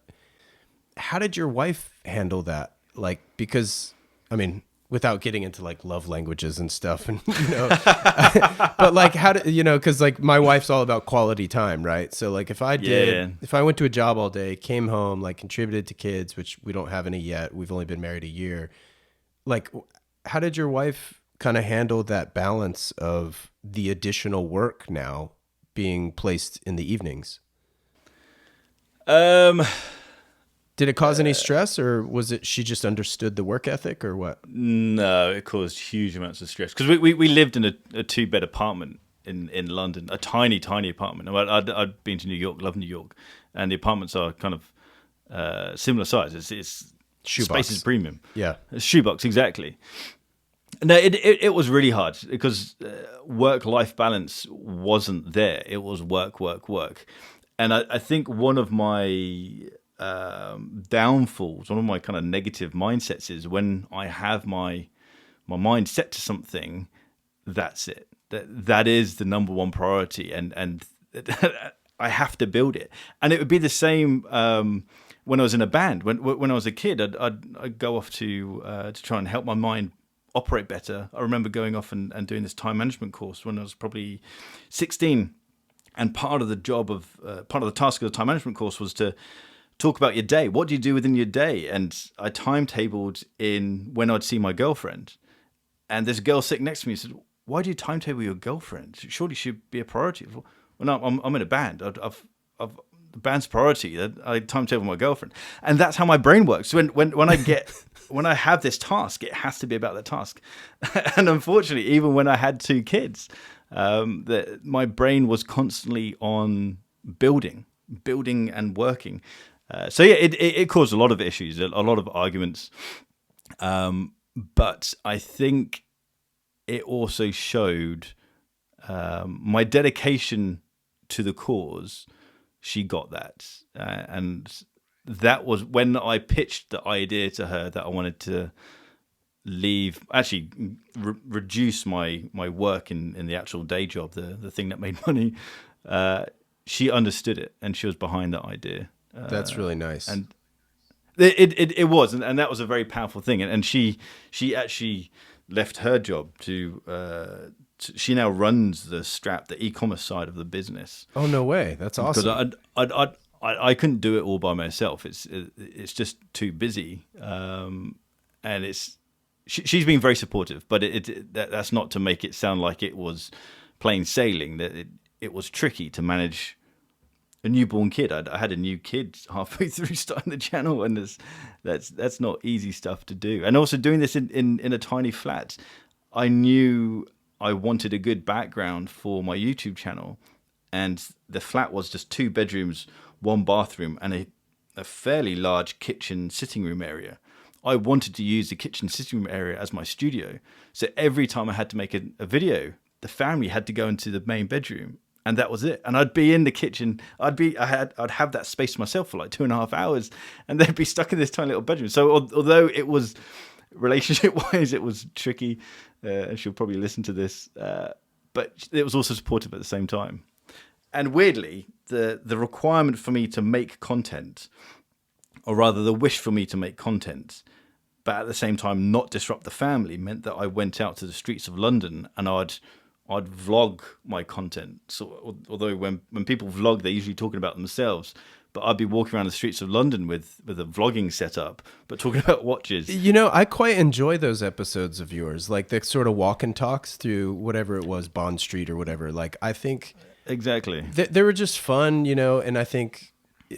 S1: how did your wife handle that? Like, because, I mean, without getting into like love languages and stuff, and but like, how do because like my wife's all about quality time, right? So like, if I went to a job all day, came home, like contributed to kids, which we don't have any yet. We've only been married a year. Like, how did your wife kind of handle that balance of the additional work now being placed in the evenings?
S2: Um,
S1: Did it cause any stress, or was it she just understood the work ethic, or what?
S2: no, it caused huge amounts of stress because we lived in a 2-bed apartment in London, a tiny apartment. I'd been to New York, love New York, and the apartments are kind of similar size. It's
S1: Shoebox.
S2: space is premium.
S1: Yeah.
S2: It's shoebox, exactly. No, it was really hard because work-life balance wasn't there. It was work, and I think one of my downfalls, one of my kind of negative mindsets is when I have my mind set to something, that's it. That is the number one priority, and I have to build it. And it would be the same when I was in a band. When I was a kid, I'd go off to try and help my mind operate better. I remember going off and doing this time management course when I was probably 16. And part of the task of the time management course was to talk about your day. What do you do within your day? And I timetabled in when I'd see my girlfriend. And this girl sitting next to me said, "Why do you timetable your girlfriend? Surely she should be a priority." Well, no, I'm in a band. I've the band's priority. I timetable my girlfriend, and that's how my brain works. So when I get when I have this task, it has to be about the task. And unfortunately, even when I had 2 kids, my brain was constantly on building and working. So yeah, it caused a lot of issues, a lot of arguments. But I think it also showed my dedication to the cause. She got that. And that was when I pitched the idea to her that I wanted to leave, actually reduce my work in the actual day job, the thing that made money. She understood it, and she was behind that idea.
S1: That's really nice.
S2: And it was, and that was a very powerful thing. And she actually left her job to she now runs the e-commerce side of the business.
S1: Oh, no way. That's awesome.
S2: Because I couldn't do it all by myself. It's just too busy. And she's been very supportive, but that's not to make it sound like it was plain sailing. That it was tricky to manage a newborn kid. I had a new kid halfway through starting the channel, and that's not easy stuff to do. And also doing this in a tiny flat, I knew I wanted a good background for my YouTube channel, and the flat was just 2 bedrooms, 1 bathroom, and a fairly large kitchen sitting room area. I wanted to use the kitchen sitting room area as my studio. So every time I had to make a video, the family had to go into the main bedroom, and that was it. And I'd be in the kitchen. I'd have that space to myself for like 2.5 hours, and they'd be stuck in this tiny little bedroom. So although it was relationship-wise, it was tricky, and she'll probably listen to this, but it was also supportive at the same time. And weirdly, the requirement for me to make content, or rather the wish for me to make content, but at the same time not disrupt the family, meant that I went out to the streets of London and I'd vlog my content. So although when people vlog, they're usually talking about themselves, but I'd be walking around the streets of London with a vlogging setup, but talking about watches.
S1: You know, I quite enjoy those episodes of yours, like the sort of walk and talks through whatever it was, Bond Street or whatever. Like, I think
S2: exactly
S1: they were just fun, you know, and I think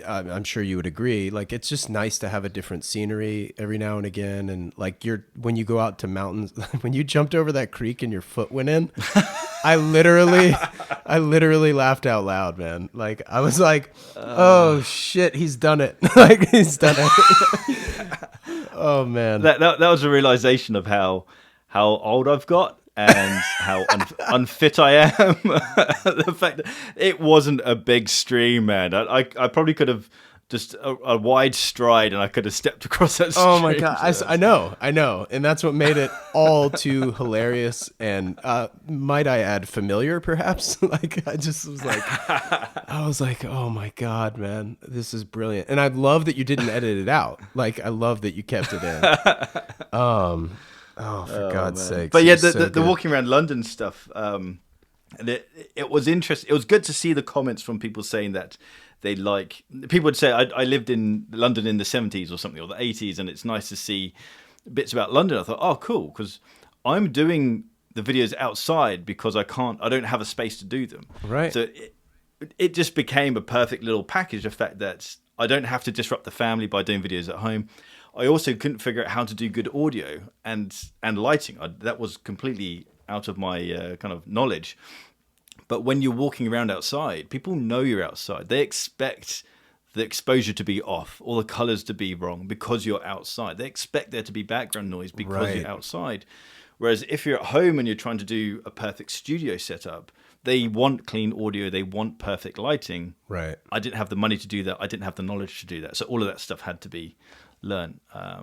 S1: I'm sure you would agree. Like, it's just nice to have a different scenery every now and again. And like when you go out to mountains, when you jumped over that creek and your foot went in, I literally laughed out loud, man. Like, I was like, oh shit, he's done it. Like, he's done it. Oh man.
S2: That was a realization of how old I've got and how unfit I am. The fact that it wasn't a big stream, man. I probably could have just a wide stride and I could have stepped across that stream.
S1: Oh my God. I know. And that's what made it all too hilarious. And might I add, familiar perhaps? Like, I was like, oh my God, man, this is brilliant. And I love that you didn't edit it out. Like, I love that you kept it in. Oh, for God's sake!
S2: But yeah, the walking around London stuff, and it was interesting. It was good to see the comments from people saying that they like. People would say, "I lived in London in the 70s or something, or the 80s, and it's nice to see bits about London." I thought, "Oh, cool," because I'm doing the videos outside because I don't have a space to do them.
S1: Right.
S2: So it just became a perfect little package. The fact that I don't have to disrupt the family by doing videos at home. I also couldn't figure out how to do good audio and lighting. That was completely out of my kind of knowledge. But when you're walking around outside, people know you're outside. They expect the exposure to be off, all the colors to be wrong because you're outside. They expect there to be background noise because you're outside. Whereas if you're at home and you're trying to do a perfect studio setup, they want clean audio, they want perfect lighting.
S1: Right.
S2: I didn't have the money to do that. I didn't have the knowledge to do that. So all of that stuff had to be learned.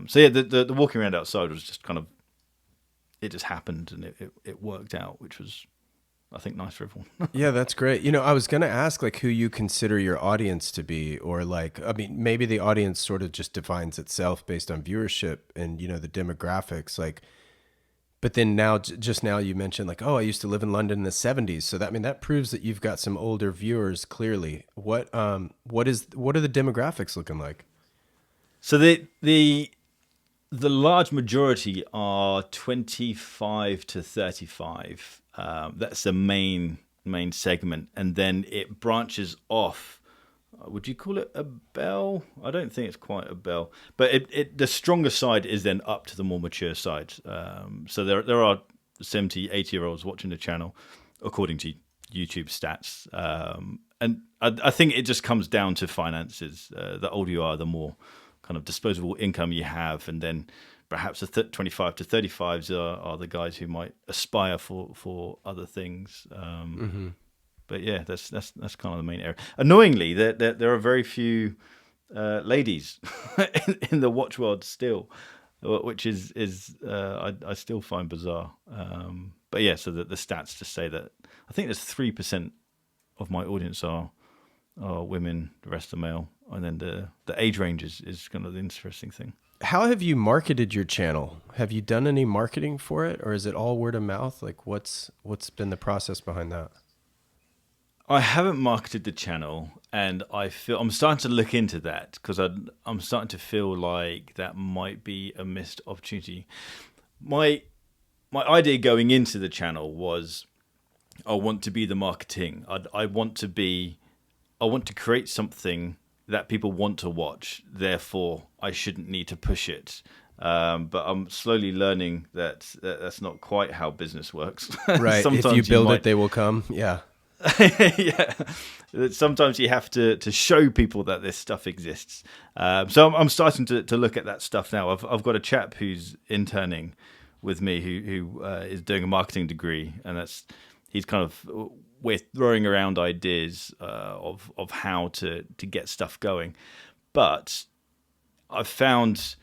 S2: So yeah, the walking around outside was just kind of, it just happened and it worked out, which was, I think, nice for everyone.
S1: Yeah, that's great. I was going to ask like who you consider your audience to be, or like, I mean, maybe the audience sort of just defines itself based on viewership and, the demographics, like, but then just now you mentioned like, oh, I used to live in London in the 70s. So that proves that you've got some older viewers clearly. What are the demographics looking like?
S2: So the large majority are 25 to 35. That's the main segment, and then it branches off. Would you call it a bell? I don't think it's quite a bell, but the stronger side is then up to the more mature side. So there are 70, 80-year-olds watching the channel, according to YouTube stats. And I think it just comes down to finances. The older you are, the more kind of disposable income you have, and then perhaps the 25 to 35s are the guys who might aspire for other things. But yeah, that's kind of the main area. Annoyingly, there are very few ladies in the watch world still, which is I still find bizarre. But yeah, so the stats just say that I think there's 3% of my audience are women, the rest are male, and then the age range is kind of the interesting thing.
S1: How have you marketed your channel? Have you done any marketing for it, or is it all word of mouth? Like what's been the process behind that?
S2: I haven't marketed the channel, and I'm starting to look into that because I'm starting to feel like that might be a missed opportunity. My idea going into the channel was I want to be the marketing. I want to create something that people want to watch. Therefore, I shouldn't need to push it. But I'm slowly learning that that's not quite how business works.
S1: Right. If you build it, they will come. Yeah.
S2: Yeah. Sometimes you have to show people that this stuff exists. So I'm starting to look at that stuff now. I've got a chap who's interning with me who is doing a marketing degree, and he's kind of, we're throwing around ideas of how to get stuff going. But I've found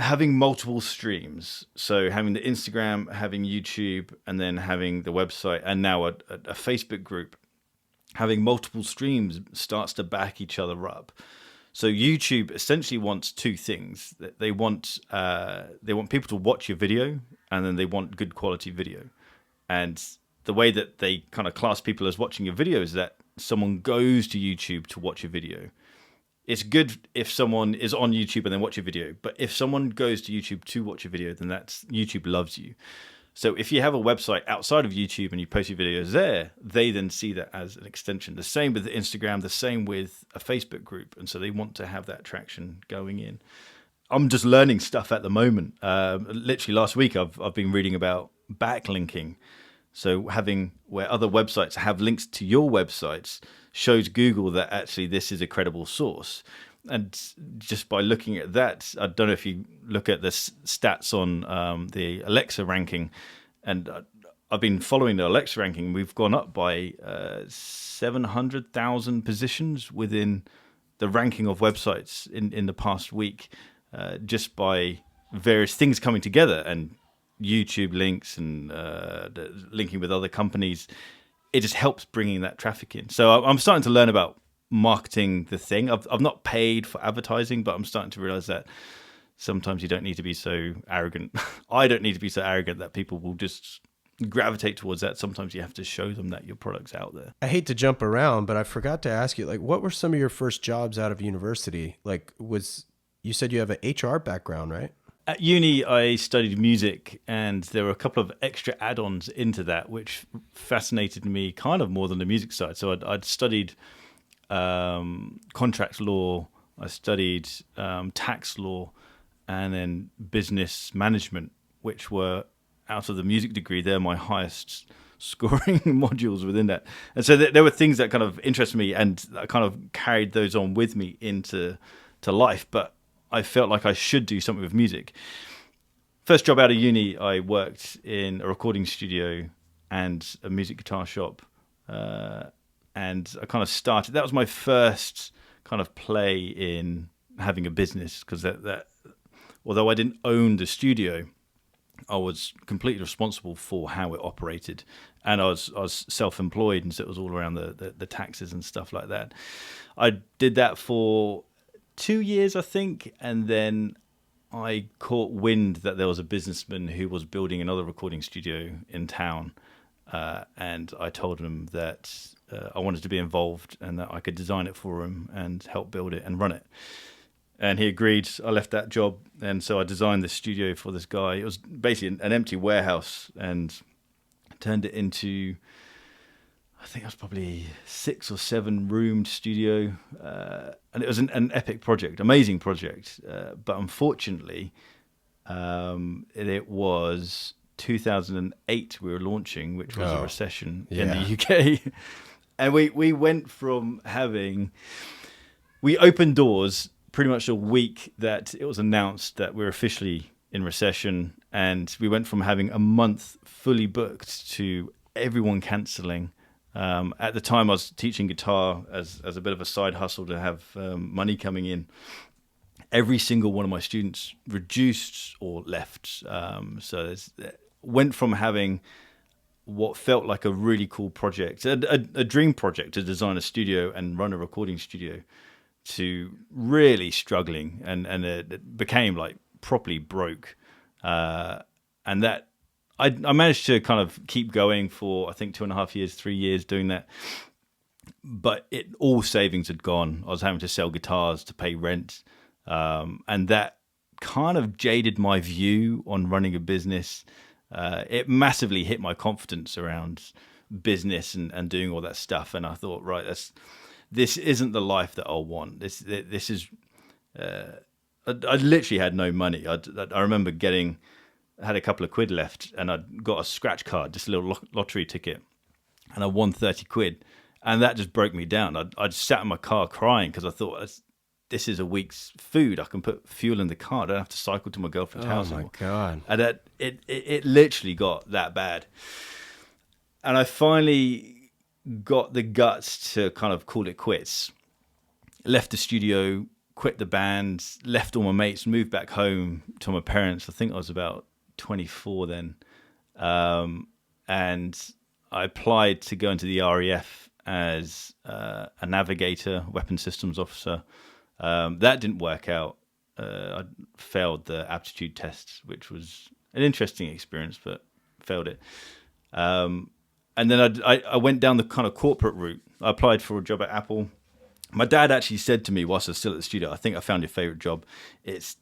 S2: having multiple streams, so having the Instagram, having YouTube, and then having the website, and now a Facebook group, having multiple streams starts to back each other up. So YouTube essentially wants two things. They want people to watch your video, and then they want good quality video. And the way that they kind of class people as watching your video is that someone goes to YouTube to watch your video. It's good if someone is on YouTube and then watch your video, but if someone goes to YouTube to watch your video, then YouTube loves you. So if you have a website outside of YouTube and you post your videos there, they then see that as an extension. The same with Instagram, the same with a Facebook group. And so they want to have that traction going in. I'm just learning stuff at the moment. Literally last week, I've been reading about backlinking. So having where other websites have links to your websites shows Google that actually this is a credible source. And just by looking at that, I don't know if you look at the stats on the Alexa ranking, and I've been following the Alexa ranking. We've gone up by 700,000 positions within the ranking of websites in the past week, just by various things coming together and YouTube links and linking with other companies. It just helps bringing that traffic in. So I'm starting to learn about marketing the thing. I've not paid for advertising, but I'm starting to realize that sometimes you don't need to be so arrogant. I don't need to be so arrogant that people will just gravitate towards that. Sometimes you have to show them that your product's out there.
S1: I hate to jump around, but I forgot to ask you, like, what were some of your first jobs out of university? Like, you said you have an HR background, right?
S2: At uni, I studied music, and there were a couple of extra add-ons into that, which fascinated me kind of more than the music side. So I'd studied contract law. I studied tax law, and then business management, which were, out of the music degree, they're my highest scoring modules within that. And so there were things that kind of interested me, and I kind of carried those on with me into life. But I felt like I should do something with music. First job out of uni, I worked in a recording studio and a music guitar shop. And I kind of started, that was my first kind of play in having a business, because that although I didn't own the studio, I was completely responsible for how it operated, and I was self-employed, and so it was all around the taxes and stuff like that. I did that for 2 years, I think, and then I caught wind that there was a businessman who was building another recording studio in town, and I told him that I wanted to be involved and that I could design it for him and help build it and run it. And he agreed. I left that job, and so I designed the studio for this guy. It was basically an empty warehouse, and turned it into, I think it was probably 6 or 7 roomed studio. And it was an epic project, amazing project. But unfortunately, it was 2008 we were launching, which was a recession in the UK. And we went from we opened doors pretty much a week that it was announced that we're officially in recession, and we went from having a month fully booked to everyone cancelling. At the time, I was teaching guitar as a bit of a side hustle to have money coming in. Every single one of my students reduced or left. So went from having what felt like a really cool project, a dream project to design a studio and run a recording studio, to really struggling, and it became like properly broke. And that I managed to kind of keep going for, I think, 2.5 years, 3 years doing that. But all savings had gone. I was having to sell guitars to pay rent. And that kind of jaded my view on running a business. It massively hit my confidence around business and doing all that stuff. And I thought, right, this isn't the life that I'll want. This is. I literally had no money. I remember had a couple of quid left, and I'd got a scratch card, just a little lottery ticket, and I won 30 quid, and that just broke me down. I just sat in my car crying, because I thought, this is a week's food. I can put fuel in the car. I don't have to cycle to my girlfriend's house anymore.
S1: Oh my God!
S2: And it literally got that bad, and I finally got the guts to kind of call it quits. Left the studio, quit the band, left all my mates, moved back home to my parents. I think I was about 24 then. And I applied to go into the RAF as a navigator, weapons systems officer. That didn't work out. I failed the aptitude test, which was an interesting experience, but failed it. And then I went down the kind of corporate route. I applied for a job at Apple. My dad actually said to me whilst I was still at the studio, I think I found your favorite job. It's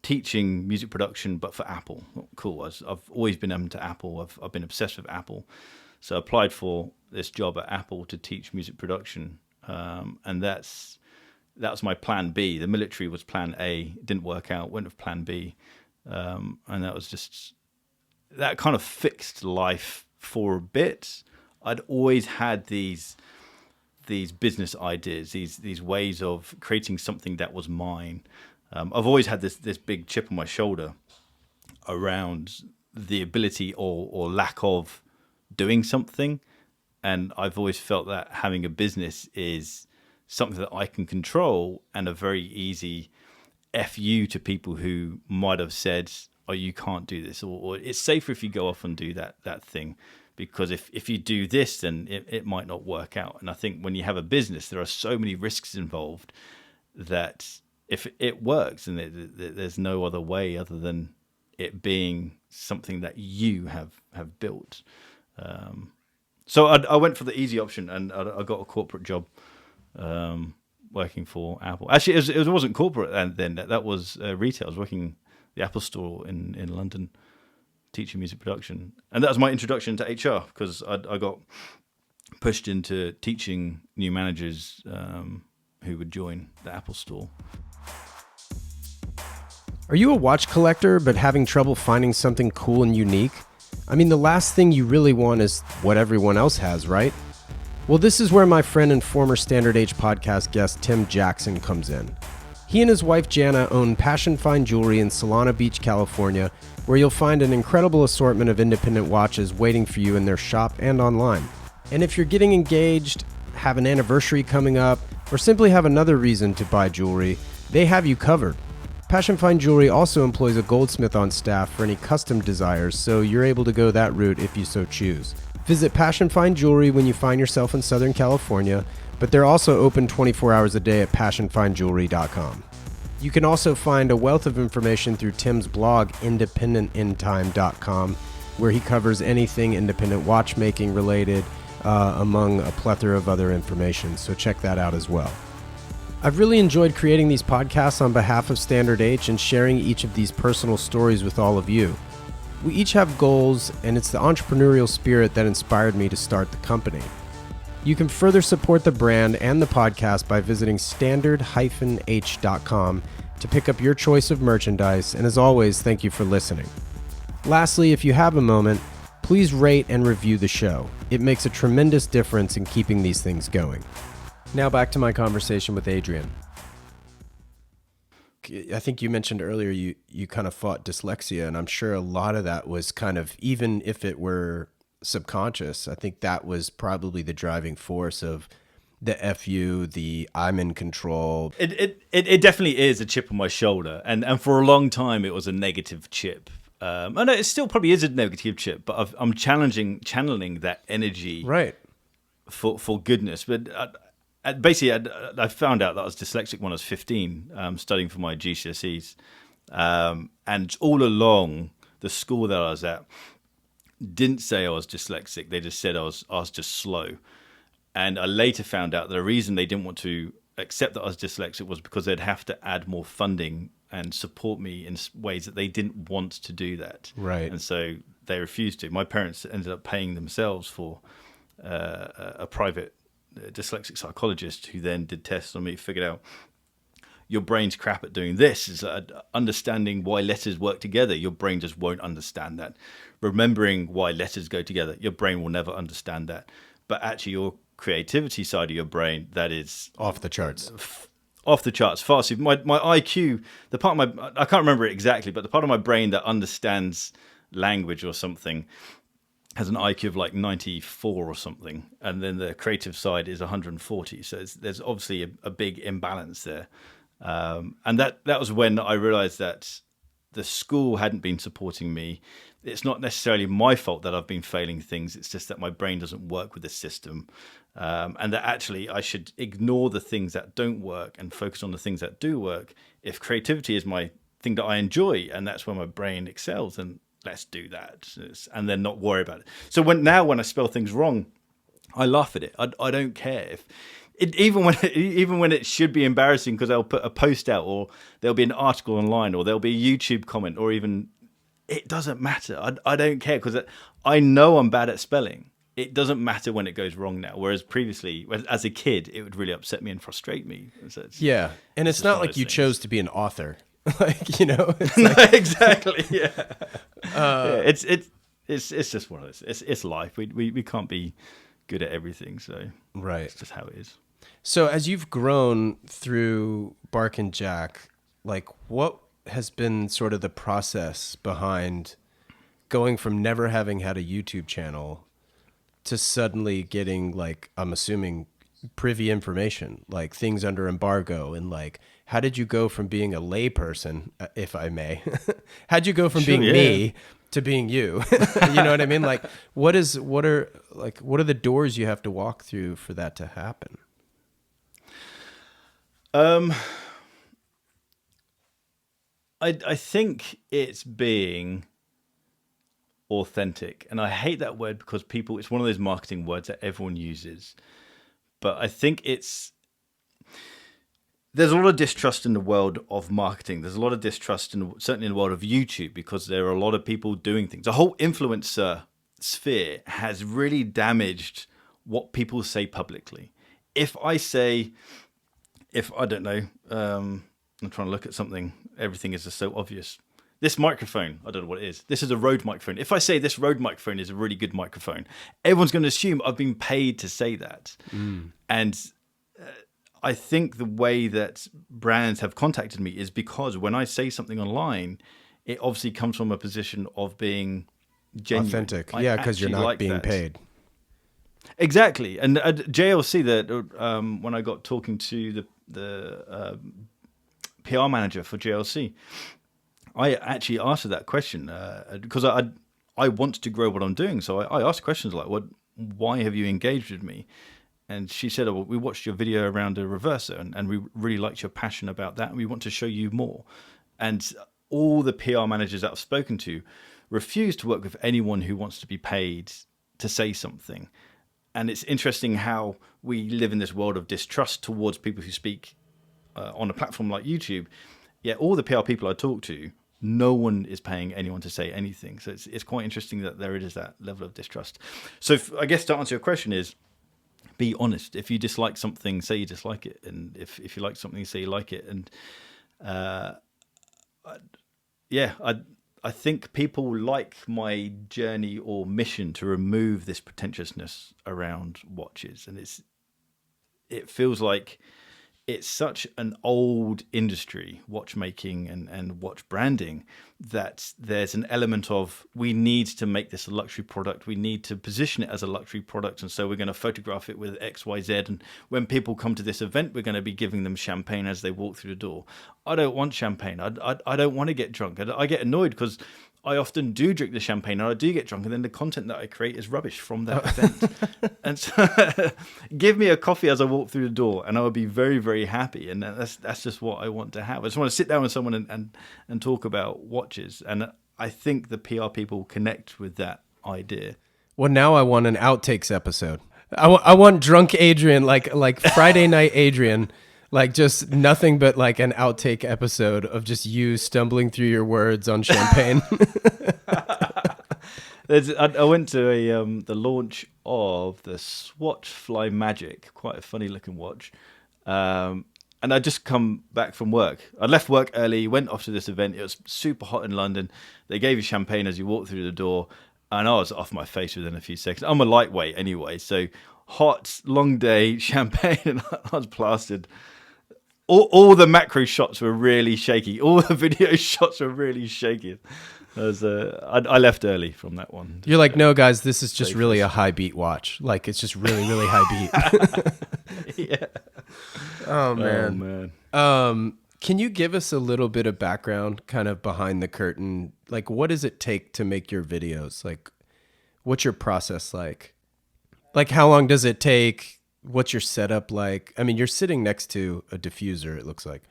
S2: teaching music production, but for Apple. Cool. I've always been into Apple. I've been obsessed with Apple. So I applied for this job at Apple to teach music production. And that was my plan B. The military was plan A. It didn't work out. Went with plan B. And that kind of fixed life for a bit. I'd always had these business ideas, these ways of creating something that was mine. I've always had this big chip on my shoulder around the ability or lack of doing something, and I've always felt that having a business is something that I can control, and a very easy FU to people who might have said, oh, you can't do this, or it's safer if you go off and do that thing, because if you do this, then it might not work out. And I think when you have a business, there are so many risks involved that if it works, and there's no other way other than it being something that you have built. So I went for the easy option, and I got a corporate job working for Apple. Actually, it wasn't corporate then. That was retail. I was working the Apple store in London, teaching music production. And that was my introduction to HR, because I got pushed into teaching new managers who would join the Apple store.
S1: Are you a watch collector but having trouble finding something cool and unique? I mean, the last thing you really want is what everyone else has, right? Well, this is where my friend and former Standard H podcast guest Tim Jackson comes in. He and his wife Jana own Passion Fine Jewelry in Solana Beach, California, where you'll find an incredible assortment of independent watches waiting for you in their shop and online. And if you're getting engaged, have an anniversary coming up, or simply have another reason to buy jewelry, they have you covered. Passion Fine Jewelry also employs a goldsmith on staff for any custom desires, so you're able to go that route if you so choose. Visit Passion Fine Jewelry when you find yourself in Southern California, but they're also open 24 hours a day at passionfinejewelry.com. You can also find a wealth of information through Tim's blog, independentintime.com, where he covers anything independent watchmaking related, among a plethora of other information, so check that out as well. I've really enjoyed creating these podcasts on behalf of Standard H and sharing each of these personal stories with all of you. We each have goals, and it's the entrepreneurial spirit that inspired me to start the company. You can further support the brand and the podcast by visiting standard-h.com to pick up your choice of merchandise, and as always, thank you for listening. Lastly, if you have a moment, please rate and review the show. It makes a tremendous difference in keeping these things going. Now back to my conversation with Adrian. I think you mentioned earlier you kind of fought dyslexia, and I'm sure a lot of that was kind of, even if it were subconscious, I think that was probably the driving force of the FU, the I'm in control.
S2: It definitely is a chip on my shoulder, and for a long time it was a negative chip. And it still probably is a negative chip, but I'm channeling that energy
S1: Right.
S2: for goodness. But basically, I found out that I was dyslexic when I was 15, studying for my GCSEs. And all along, the school that I was at didn't say I was dyslexic. They just said I was just slow. And I later found out that the reason they didn't want to accept that I was dyslexic was because they'd have to add more funding and support me in ways that they didn't want to do that.
S1: Right.
S2: And so they refused to. My parents ended up paying themselves for a private dyslexic psychologist who then did tests on me, figured out your brain's crap at doing this, is understanding why letters work together. Your brain just won't understand that. Remembering why letters go together, your brain will never understand that. But actually your creativity side of your brain, that is
S1: Off the charts.
S2: Off the charts, far super. My IQ, the part of my, I can't remember it exactly, but the part of my brain that understands language or something has an IQ of like 94 or something, and then the creative side is 140. So there's obviously a big imbalance there, and that was when I realized that the school hadn't been supporting me. It's not necessarily my fault that I've been failing things. It's just that my brain doesn't work with the system, and that actually I should ignore the things that don't work and focus on the things that do work. If creativity is my thing that I enjoy, and that's where my brain excels, then let's do that, and then not worry about it. So when I spell things wrong, I laugh at it. I don't care if even when it should be embarrassing, because I'll put a post out, or there'll be an article online, or there'll be a YouTube comment, or even, it doesn't matter. I don't care, because I know I'm bad at spelling. It doesn't matter when it goes wrong now. Whereas previously, as a kid, it would really upset me and frustrate me. So
S1: Yeah, and it's not like you chose to be an author. Like, it's
S2: no,
S1: like...
S2: exactly. Yeah. It's just one of those. It's life. We can't be good at everything. So
S1: Right.
S2: It's just how it is.
S1: So as you've grown through Bark and Jack, like, what has been sort of the process behind going from never having had a YouTube channel to suddenly getting, like, I'm assuming, privy information, like things under embargo, and like, how did you go from being a layperson, if I may, how'd you go from being me to being you? You know what I mean? Like, what are the doors you have to walk through for that to happen?
S2: I think it's being authentic, and I hate that word because it's one of those marketing words that everyone uses, but I think there's a lot of distrust in the world of marketing. There's a lot of distrust certainly in the world of YouTube, because there are a lot of people doing things. The whole influencer sphere has really damaged what people say publicly. If I don't know, I'm trying to look at something, everything is just so obvious. This microphone, I don't know what it is. This is a Rode microphone. If I say this Rode microphone is a really good microphone, everyone's going to assume I've been paid to say that. And I think the way that brands have contacted me is because when I say something online, it obviously comes from a position of being genuine.
S1: Authentic. Yeah, because you're not being paid.
S2: Exactly. And JLC, when I got talking to the PR manager for JLC, I actually asked her that question because I want to grow what I'm doing. So I asked questions like, why have you engaged with me? And she said, well, we watched your video around a reverser and we really liked your passion about that. And we want to show you more. And all the PR managers that I've spoken to refuse to work with anyone who wants to be paid to say something. And it's interesting how we live in this world of distrust towards people who speak on a platform like YouTube. Yet all the PR people I talk to, no one is paying anyone to say anything. So it's quite interesting that there is that level of distrust. So I guess to answer your question is, be honest. If you dislike something, say you dislike it. And if you like something, say you like it. And I think people like my journey or mission to remove this pretentiousness around watches. And it feels like it's such an old industry, watchmaking and watch branding, that there's an element of we need to make this a luxury product. We need to position it as a luxury product. And so we're going to photograph it with X, Y, Z. And when people come to this event, we're going to be giving them champagne as they walk through the door. I don't want champagne. I don't want to get drunk. I get annoyed because I often do drink the champagne and I do get drunk, and then the content that I create is rubbish from that event. And so give me a coffee as I walk through the door and I would be very, very happy. And that's just what I want to have. I just want to sit down with someone and talk about watches. And I think the PR people connect with that idea.
S1: Well, now I want an outtakes episode. I want drunk Adrian, like Friday night Adrian. Like just nothing but like an outtake episode of just you stumbling through your words on champagne.
S2: I went to the launch of the Swatch Fly Magic, quite a funny looking watch. And I just come back from work. I left work early, went off to this event. It was super hot in London. They gave you champagne as you walked through the door. And I was off my face within a few seconds. I'm a lightweight anyway. So hot, long day, champagne, and I was plastered. All the macro shots were really shaky. All the video shots were really shaky. I left early from that one.
S1: You're like, no, guys, this is just really a high beat watch. Like, it's just really, really high beat.
S2: Yeah.
S1: Oh, man. Can you give us a little bit of background kind of behind the curtain? Like, what does it take to make your videos? Like, what's your process like? Like, how long does it take? What's your setup like? I mean, you're sitting next to a diffuser, it looks like.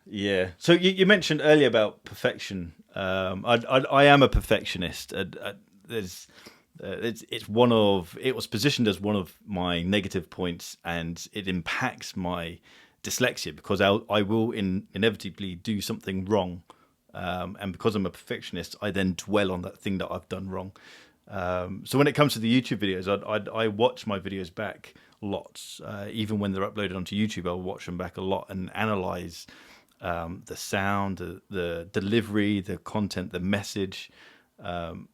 S2: Yeah. So you mentioned earlier about perfection. I am a perfectionist. It was positioned as one of my negative points, and it impacts my dyslexia because I will inevitably do something wrong. And because I'm a perfectionist, I then dwell on that thing that I've done wrong. So when it comes to the YouTube videos, I watch my videos back lots. Even when they're uploaded onto YouTube, I'll watch them back a lot and analyze the sound, the delivery, the content, the message. And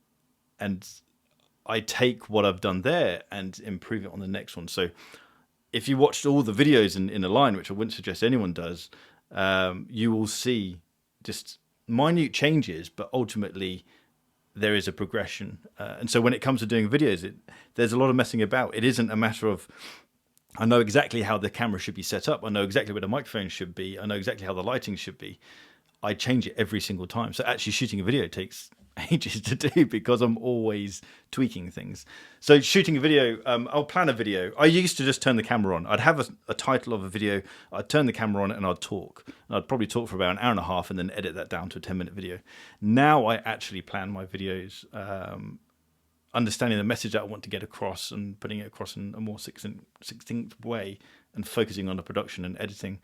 S2: I take what I've done there and improve it on the next one. So if you watched all the videos in a line, which I wouldn't suggest anyone does, you will see just minute changes, but ultimately there is a progression. And so when it comes to doing videos, there's a lot of messing about. It isn't a matter of, I know exactly how the camera should be set up. I know exactly where the microphone should be. I know exactly how the lighting should be. I change it every single time. So actually shooting a video takes ages to do because I'm always tweaking things. So shooting a video, I'll plan a video. I used to just turn the camera on. I'd have a title of a video. I'd turn the camera on and I'd talk. And I'd probably talk for about an hour and a half and then edit that down to a 10-minute video. Now I actually plan my videos, understanding the message that I want to get across and putting it across in a more succinct way and focusing on the production and editing.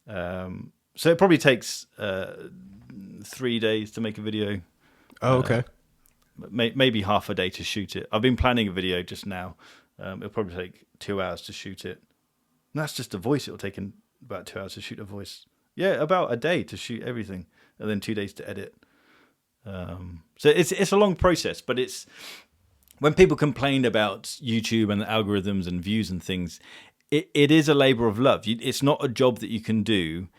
S2: So it probably takes 3 days to make a video.
S1: Oh, okay.
S2: maybe half a day to shoot it. I've been planning a video just now. It'll probably take 2 hours to shoot it. And that's just a voice. It'll take about 2 hours to shoot a voice. Yeah, about a day to shoot everything, and then 2 days to edit. So it's a long process, but it's when people complain about YouTube and the algorithms and views and things, it is a labor of love. It's not a job that you can do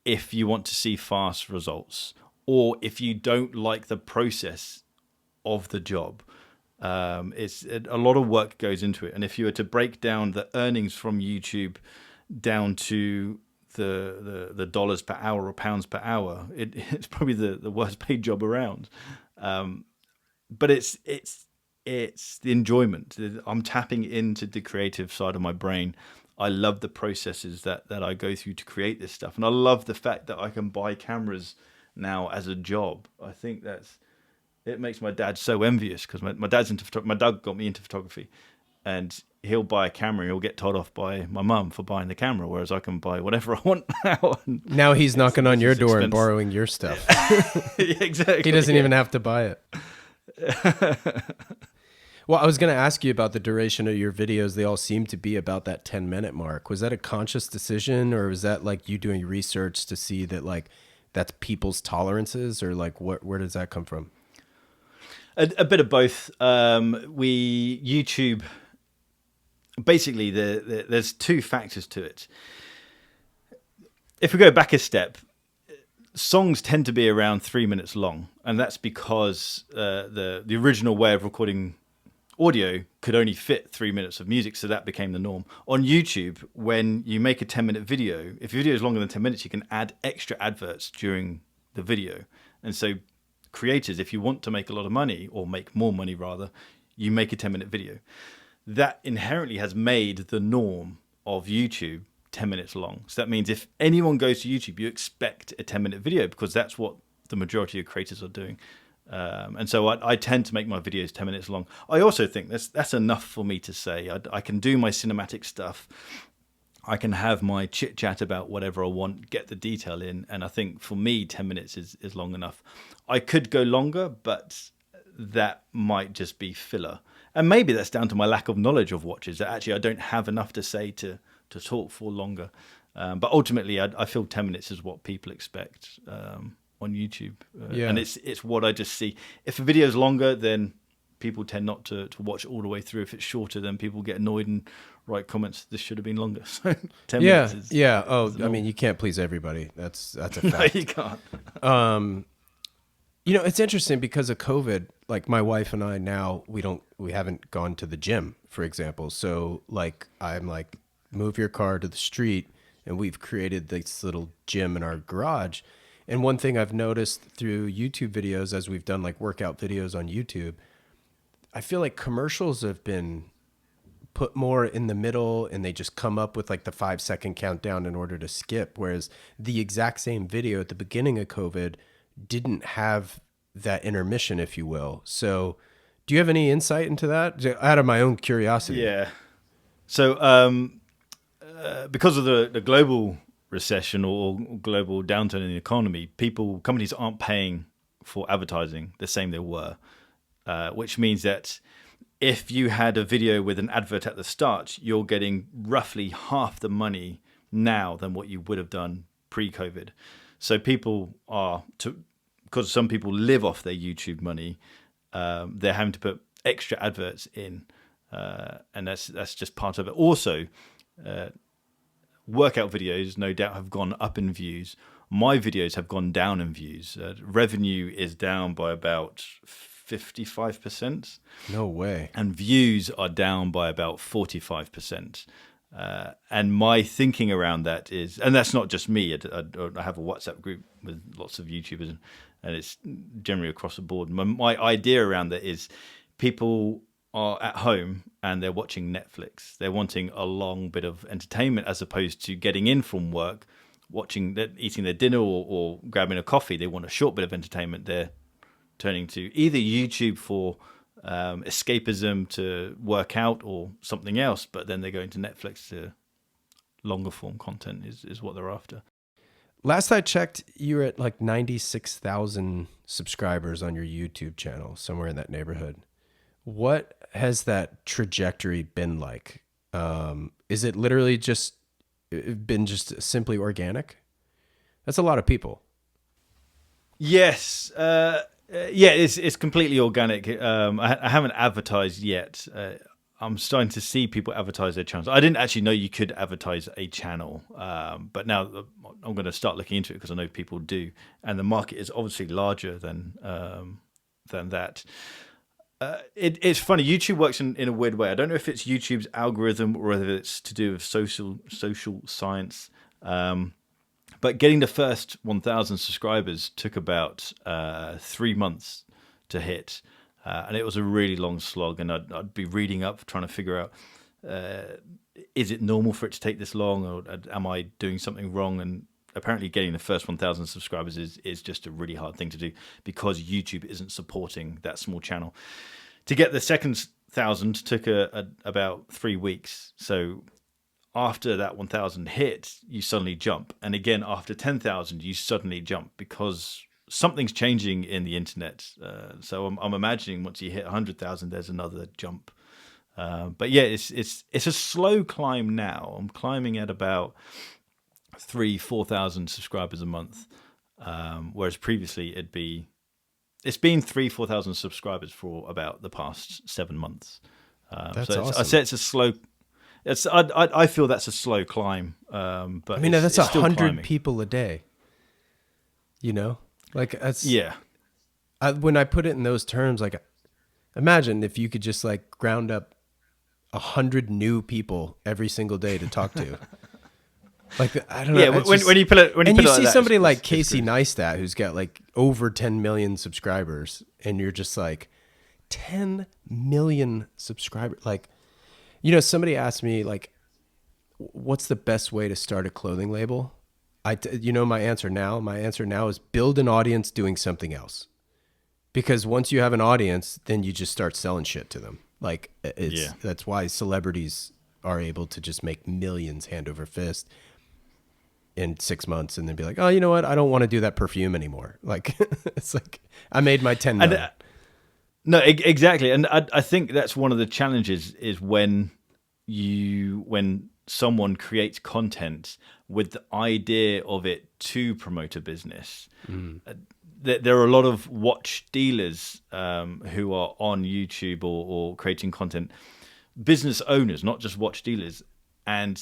S2: if you want to see fast results or if you don't like the process of the job. It's a lot of work goes into it, and if you were to break down the earnings from YouTube down to the dollars per hour or pounds per hour, it's probably the worst paid job around. But it's the enjoyment. I'm tapping into the creative side of my brain. I love the processes that I go through to create this stuff, and I love the fact that I can buy cameras now as a job. I think it makes my dad so envious, because my dad's into photography. My dad got me into photography, and he'll buy a camera and he'll get told off by my mum for buying the camera, whereas I can buy whatever I want now.
S1: Now he's knocking on your door and borrowing your stuff.
S2: Yeah, exactly.
S1: He doesn't even have to buy it. Well, I was going to ask you about the duration of your videos. They all seem to be about that 10-minute mark. Was that a conscious decision, or was that like you doing research to see that like that's people's tolerances, or like where does that come from?
S2: A bit of both. YouTube, basically, there's two factors to it. If we go back a step, songs tend to be around 3 minutes long, and that's because the original way of recording audio could only fit 3 minutes of music, so that became the norm. On YouTube, when you make a 10-minute video, if your video is longer than 10 minutes, you can add extra adverts during the video. And so creators, if you want to make a lot of money, or make more money rather, you make a 10-minute video. That inherently has made the norm of YouTube 10 minutes long. So that means if anyone goes to YouTube, you expect a 10-minute video, because that's what the majority of creators are doing. And so I tend to make my videos 10 minutes long. I also think that's enough for me to say. I can do my cinematic stuff. I can have my chit chat about whatever I want, get the detail in. And I think for me, 10 minutes is long enough. I could go longer, but that might just be filler. And maybe that's down to my lack of knowledge of watches, that actually I don't have enough to say to talk for longer. But ultimately, I feel 10 minutes is what people expect on YouTube. And it's what I just see. If a video is longer, then people tend not to watch all the way through. If it's shorter, then people get annoyed and write comments, this should have been longer. So 10 minutes is...
S1: Yeah. Oh, I mean, you can't please everybody. That's a fact.
S2: No, you can't.
S1: It's interesting because of COVID, like my wife and I now, we haven't gone to the gym, for example. So like, I'm like, move your car to the street, and we've created this little gym in our garage. And one thing I've noticed through YouTube videos, as we've done like workout videos on YouTube, I feel like commercials have been put more in the middle, and they just come up with like the 5-second countdown in order to skip. Whereas the exact same video at the beginning of COVID didn't have that intermission, if you will. So do you have any insight into that? Out of my own curiosity.
S2: Yeah. So because of the global recession or global downturn in the economy, companies aren't paying for advertising the same they were, which means that if you had a video with an advert at the start, you're getting roughly half the money now than what you would have done pre-COVID. So people because some people live off their YouTube money, they're having to put extra adverts in, and that's just part of it. Also, workout videos no doubt have gone up in views. My videos have gone down in views. Revenue is down by about 55%.
S1: No way.
S2: And views are down by about 45%. And my thinking around that is, and that's not just me, I have a WhatsApp group with lots of YouTubers, and it's generally across the board. My idea around that is people are at home and they're watching Netflix. They're wanting a long bit of entertainment as opposed to getting in from work, eating their dinner or grabbing a coffee. They want a short bit of entertainment. They're turning to either YouTube for escapism to work out or something else, but then they're going to Netflix to longer form content is what they're after.
S1: Last I checked, you were at like 96,000 subscribers on your YouTube channel, somewhere in that neighborhood. What has that trajectory been like? Is it literally just been just simply organic? That's a lot of people.
S2: Yes. Yeah, it's completely organic. I haven't advertised yet. I'm starting to see people advertise their channels. I didn't actually know you could advertise a channel, but now I'm going to start looking into it because I know people do, and the market is obviously larger than that. It's funny. YouTube works in a weird way. I don't know if it's YouTube's algorithm or whether it's to do with social science. But getting the first 1,000 subscribers took about 3 months to hit. And it was a really long slog. And I'd be reading up, trying to figure out, is it normal for it to take this long? Or am I doing something wrong? And apparently getting the first 1,000 subscribers is just a really hard thing to do because YouTube isn't supporting that small channel. To get the second 1,000 took about 3 weeks. So after that 1,000 hit, you suddenly jump. And again, after 10,000, you suddenly jump because something's changing in the internet. So I'm imagining once you hit 100,000, there's another jump. But yeah, it's a slow climb now. I'm climbing at about 3,000-4,000 subscribers a month, whereas previously it's been 3,000-4,000 subscribers for about the past 7 months.
S1: That's
S2: so
S1: awesome.
S2: I say it's a slow. I feel that's a slow climb, but
S1: I mean, that's 100 people a day. Like that's when I put it in those terms, like imagine if you could just like ground up 100 new people every single day to talk to. Like I don't know.
S2: Yeah, when you put it,
S1: and you see somebody like Casey Neistat who's got like over 10 million subscribers, and you're just like 10 million subscribers, like. Somebody asked me, like, what's the best way to start a clothing label? My answer now? My answer now is build an audience doing something else. Because once you have an audience, then you just start selling shit to them. Like, that's why celebrities are able to just make millions hand over fist in 6 months and then be like, oh, you know what? I don't want to do that perfume anymore. Like, it's like, I made my 10 million.
S2: No, exactly, and I think that's one of the challenges is when someone creates content with the idea of it to promote a business. There are a lot of watch dealers who are on YouTube or creating content, business owners, not just watch dealers, and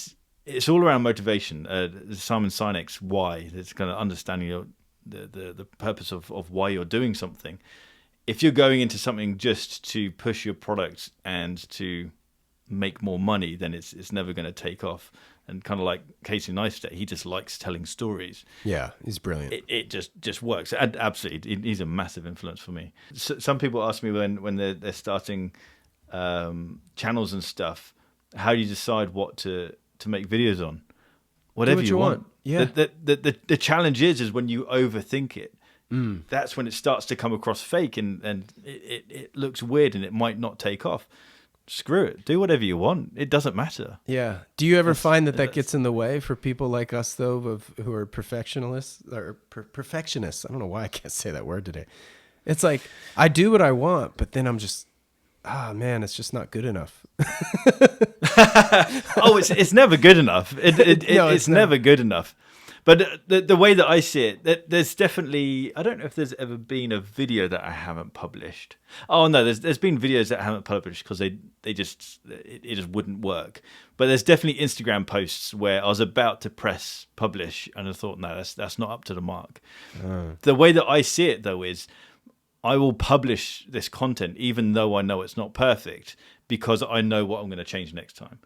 S2: it's all around motivation. Simon Sinek's why. It's kind of understanding the purpose of why you're doing something. If you're going into something just to push your product and to make more money, then it's never going to take off. And kind of like Casey Neistat, he just likes telling stories.
S1: Yeah, he's brilliant.
S2: It just works. Absolutely, he's a massive influence for me. So, some people ask me when they're starting channels and stuff, how do you decide what to make videos on? Whatever you want.
S1: Yeah.
S2: The challenge is when you overthink it. That's when it starts to come across fake and it looks weird and it might not take off. Screw it. Do whatever you want. It doesn't matter.
S1: Yeah. Do you ever find that gets in the way for people like us, though, who are perfectionists? Perfectionists. I don't know why I can't say that word today. It's like, I do what I want, but then I'm just, man, it's just not good enough.
S2: Oh, it's never good enough. It's never good enough. But the way that I see it, there's definitely, I don't know if there's ever been a video that I haven't published. Oh no, there's been videos that I haven't published because it just wouldn't work. But there's definitely Instagram posts where I was about to press publish and I thought, no, that's not up to the mark. The way that I see it though is I will publish this content even though I know it's not perfect because I know what I'm going to change next time.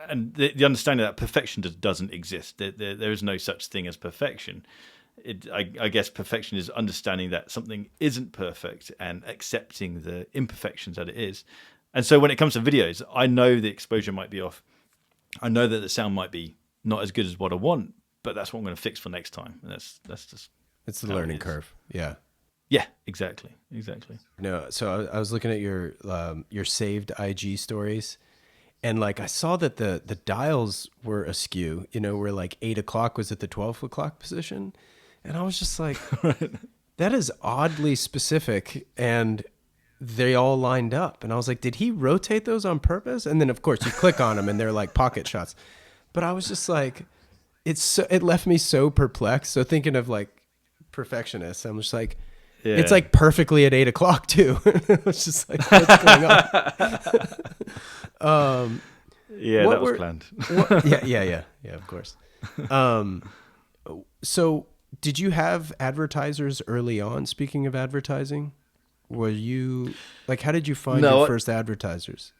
S2: And the understanding that perfection doesn't exist. There is no such thing as perfection. I guess perfection is understanding that something isn't perfect and accepting the imperfections that it is. And so when it comes to videos, I know the exposure might be off. I know that the sound might be not as good as what I want, but that's what I'm going to fix for next time. And that's just
S1: it's the learning curve. Yeah.
S2: Yeah, exactly.
S1: No, so I was looking at your saved IG stories. And like I saw that the dials were askew, where like 8 o'clock was at the 12 o'clock position. And I was just like, that is oddly specific. And they all lined up. And I was like, did he rotate those on purpose? And then of course you click on them and they're like pocket shots. But I was just like, it left me so perplexed. So thinking of like perfectionists, I'm just like, it's like perfectly at 8 o'clock too. It's just like, what's going on?
S2: That was planned.
S1: Yeah, of course. So did you have advertisers early on? Speaking of advertising, were you like, how did you find your first advertisers?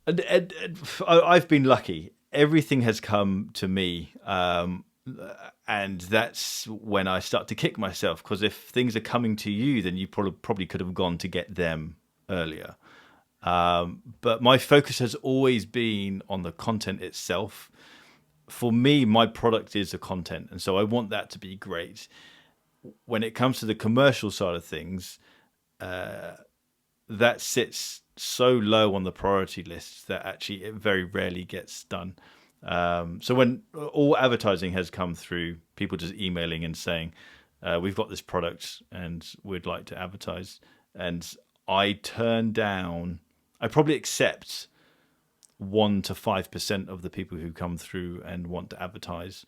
S2: I've been lucky. Everything has come to me. And that's when I start to kick myself, because if things are coming to you, then you probably could have gone to get them earlier. But my focus has always been on the content itself. For me, my product is the content, and so I want that to be great. When it comes to the commercial side of things, that sits so low on the priority list that actually it very rarely gets done. So when all advertising has come through, people just emailing and saying, we've got this product and we'd like to advertise. And I probably accept 1 to 5% of the people who come through and want to advertise,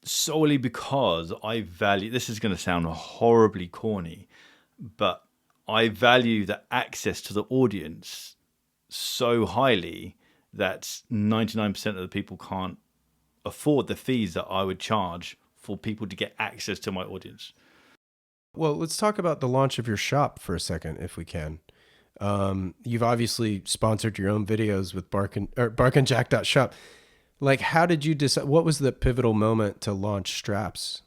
S2: solely because I value, this is going to sound horribly corny, but I value the access to the audience so highly that 99% of the people can't afford the fees that I would charge for people to get access to my audience.
S1: Well, let's talk about the launch of your shop for a second, if we can. You've obviously sponsored your own videos with barkandjack.shop. Like, how did you decide? What was the pivotal moment to launch straps?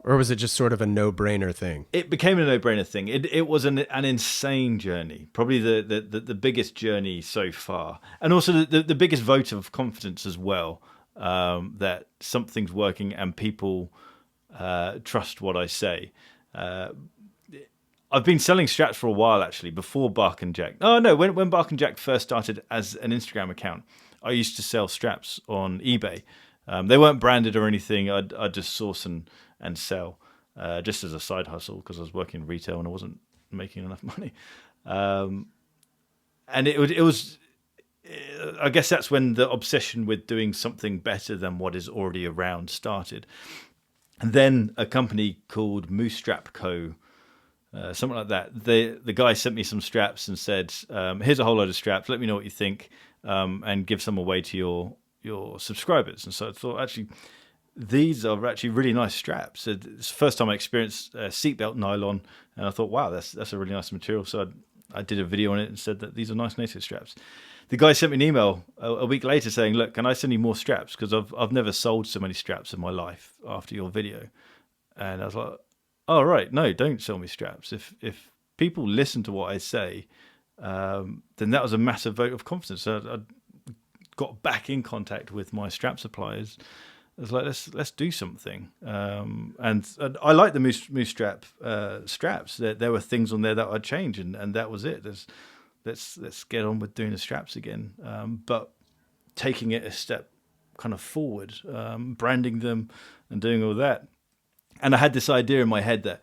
S1: Or was it just sort of a no-brainer thing?
S2: It became a no-brainer thing. It was an insane journey, probably the biggest journey so far, and also the biggest vote of confidence as well, that something's working and people trust what I say. I've been selling straps for a while, actually, before Bark and Jack. Oh no, when Bark and Jack first started as an Instagram account, I used to sell straps on eBay. They weren't branded or anything. I'd just source and sell, just as a side hustle, because I was working in retail and I wasn't making enough money. And it was, I guess that's when the obsession with doing something better than what is already around started. And then a company called Moose Strap Co., something like that. The guy sent me some straps and said, here's a whole load of straps, let me know what you think, and give some away to your subscribers. And so I thought, actually, these are actually really nice straps. It's the first time I experienced seatbelt nylon, and I thought, wow, that's a really nice material. So I did a video on it and said that these are nice native straps. The guy sent me an email a week later saying, look, can I send you more straps? Because I've never sold so many straps in my life after your video. And I was like, oh, right, no, don't sell me straps. If people listen to what I say, then that was a massive vote of confidence. So I got back in contact with my strap suppliers. I was like, let's do something. And I like the Moose Strap straps. There were things on there that I'd change, and that was it. Let's get on with doing the straps again. But taking it a step kind of forward, branding them and doing all that. And I had this idea in my head that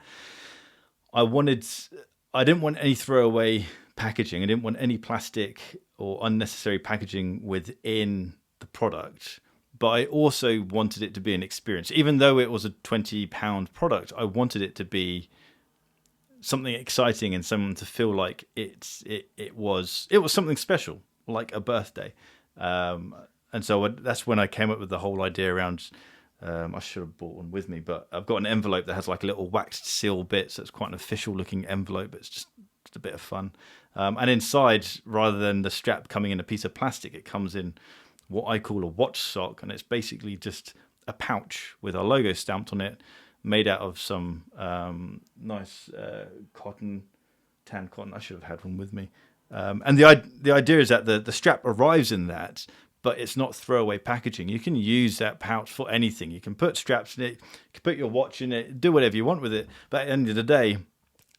S2: I didn't want any throwaway packaging. I didn't want any plastic or unnecessary packaging within the product. But I also wanted it to be an experience. Even though it was a £20 product, I wanted it to be something exciting and someone to feel like it was something special, like a birthday. And so that's when I came up with the whole idea around. I should have brought one with me, but I've got an envelope that has like a little waxed seal bit, so it's quite an official looking envelope. It's just a bit of fun. And inside, rather than the strap coming in a piece of plastic, it comes in what I call a watch sock, and it's basically just a pouch with our logo stamped on it, made out of some nice tan cotton. I should have had one with me. And the idea is that the strap arrives in that, but it's not throwaway packaging. You can use that pouch for anything. You can put straps in it, you can put your watch in it, do whatever you want with it. But at the end of the day,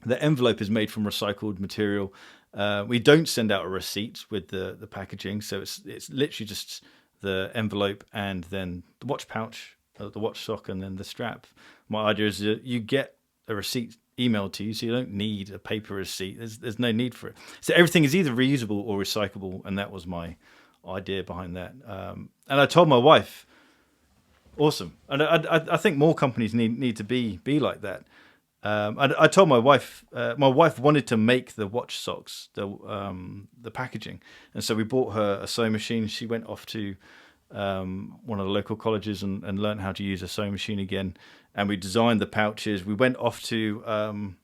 S2: the envelope is made from recycled material, We don't send out a receipt with the packaging, so it's literally just the envelope and then the watch pouch, the watch sock, and then the strap. My idea is that you get a receipt emailed to you, so you don't need a paper receipt. There's no need for it. So everything is either reusable or recyclable, and that was my idea behind that. And I told my wife, awesome. And I think more companies need to be like that. I told my wife wanted to make the watch socks, the packaging, and so we bought her a sewing machine. She went off to one of the local colleges and learned how to use a sewing machine again. And we designed the pouches. We went off to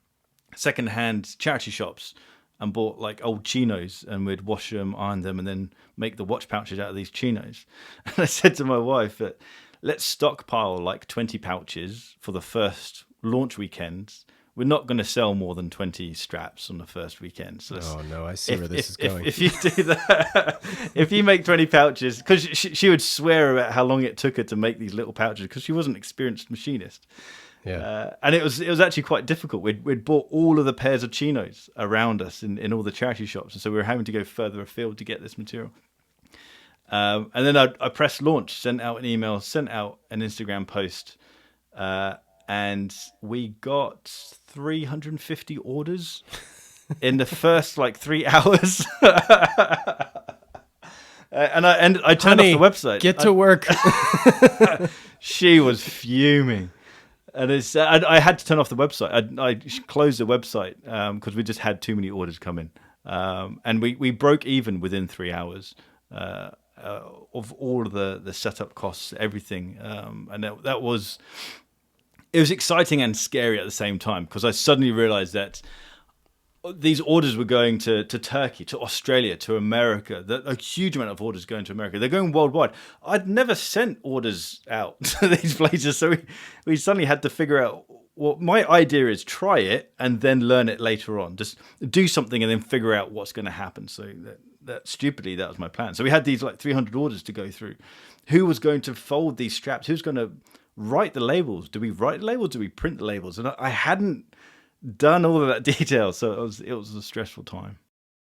S2: second-hand charity shops and bought like old chinos, and we'd wash them, iron them, and then make the watch pouches out of these chinos. And I said to my wife that let's stockpile like 20 pouches for the first launch weekend. We're not going to sell more than 20 straps on the first weekend. So
S1: oh no, I see where this is going.
S2: If you do that, if you make 20 pouches, because she would swear about how long it took her to make these little pouches because she wasn't an experienced machinist.
S1: Yeah,
S2: and it was actually quite difficult. We'd bought all of the pairs of chinos around us in all the charity shops, and so we were having to go further afield to get this material. And then I pressed launch, sent out an email, sent out an Instagram post, and we got 350 orders in the first like 3 hours. And I turned off the website.
S1: Get to work.
S2: She was fuming. And I had to turn off the website. I closed the website because we just had too many orders come in. And we broke even within 3 hours of all of the setup costs, everything. And that was... It was exciting and scary at the same time because I suddenly realized that these orders were going to Turkey, to Australia, to America. A huge amount of orders going to America. They're going worldwide. I'd never sent orders out to these places, so we suddenly had to figure out. Well, my idea is try it and then learn it later on. Just do something and then figure out what's going to happen. So that stupidly, that was my plan. So we had these like 300 orders to go through. Who was going to fold these straps? Who's going to write the labels? Do we write the labels? Do we print the labels? And I hadn't done all of that detail, so it was a stressful time.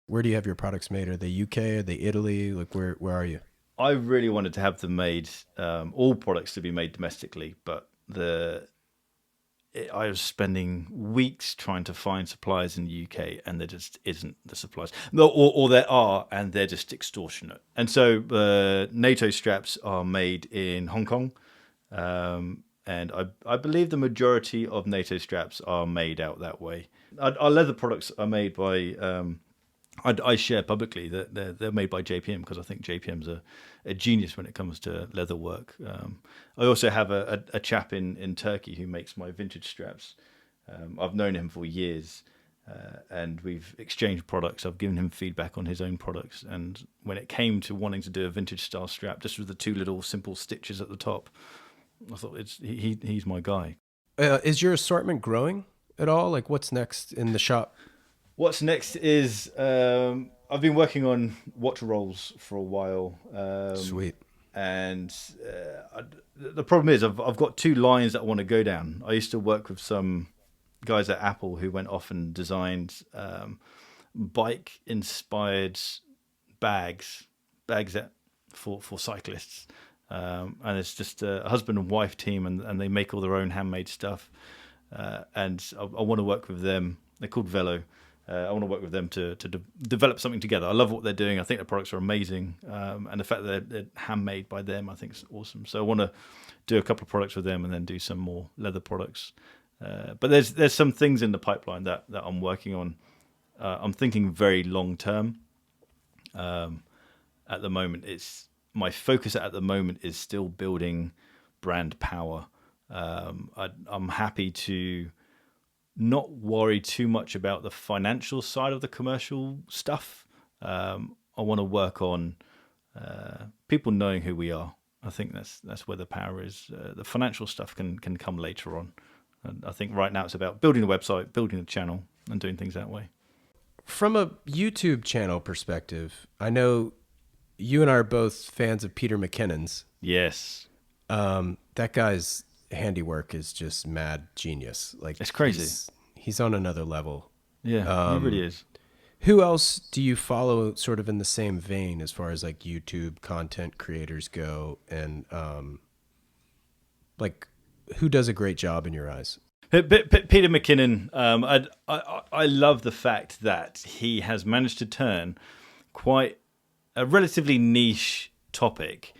S1: Where do you have your products made? Are they UK? Are they Italy? Like where are you?
S2: I really wanted to have them made, all products to be made domestically, but I was spending weeks trying to find suppliers in the UK, and there just isn't the suppliers. Or there are, and they're just extortionate. And so NATO straps are made in Hong Kong. And I believe the majority of NATO straps are made out that way. Our leather products are made by, I share publicly that they're made by JPM because I think JPM's a genius when it comes to leather work. I also have a chap in Turkey who makes my vintage straps. I've known him for years, and we've exchanged products. I've given him feedback on his own products. And when it came to wanting to do a vintage style strap, just with the two little simple stitches at the top, I thought he's my guy.
S1: Is your assortment growing at all? Like what's next in the shop?
S2: What's next is I've been working on watch rolls for a while.
S1: Sweet.
S2: And the problem is I've got two lines that I want to go down. I used to work with some guys at Apple who went off and designed bike-inspired bags that for cyclists. And it's just a husband and wife team, and they make all their own handmade stuff. And I want to work with them. They're called Velo. I want to work with them to develop something together. I love what they're doing. I think the products are amazing. And the fact that they're handmade by them, I think is awesome. So I want to do a couple of products with them and then do some more leather products. But there's some things in the pipeline that I'm working on. I'm thinking very long term. At the moment, my focus at the moment is still building brand power. I'm happy to not worry too much about the financial side of the commercial stuff. I want to work on people knowing who we are. I think that's where the power is. The financial stuff can come later on. And I think right now it's about building the website, building the channel, and doing things that way.
S1: From a YouTube channel perspective, I know you and I are both fans of Peter McKinnon's.
S2: Yes.
S1: That guy's handiwork is just mad genius. Like
S2: it's crazy.
S1: He's on another level.
S2: Yeah, he really is.
S1: Who else do you follow sort of in the same vein as far as like YouTube content creators go? And like who does a great job in your eyes?
S2: Peter McKinnon, I love the fact that he has managed to turn quite a relatively niche topic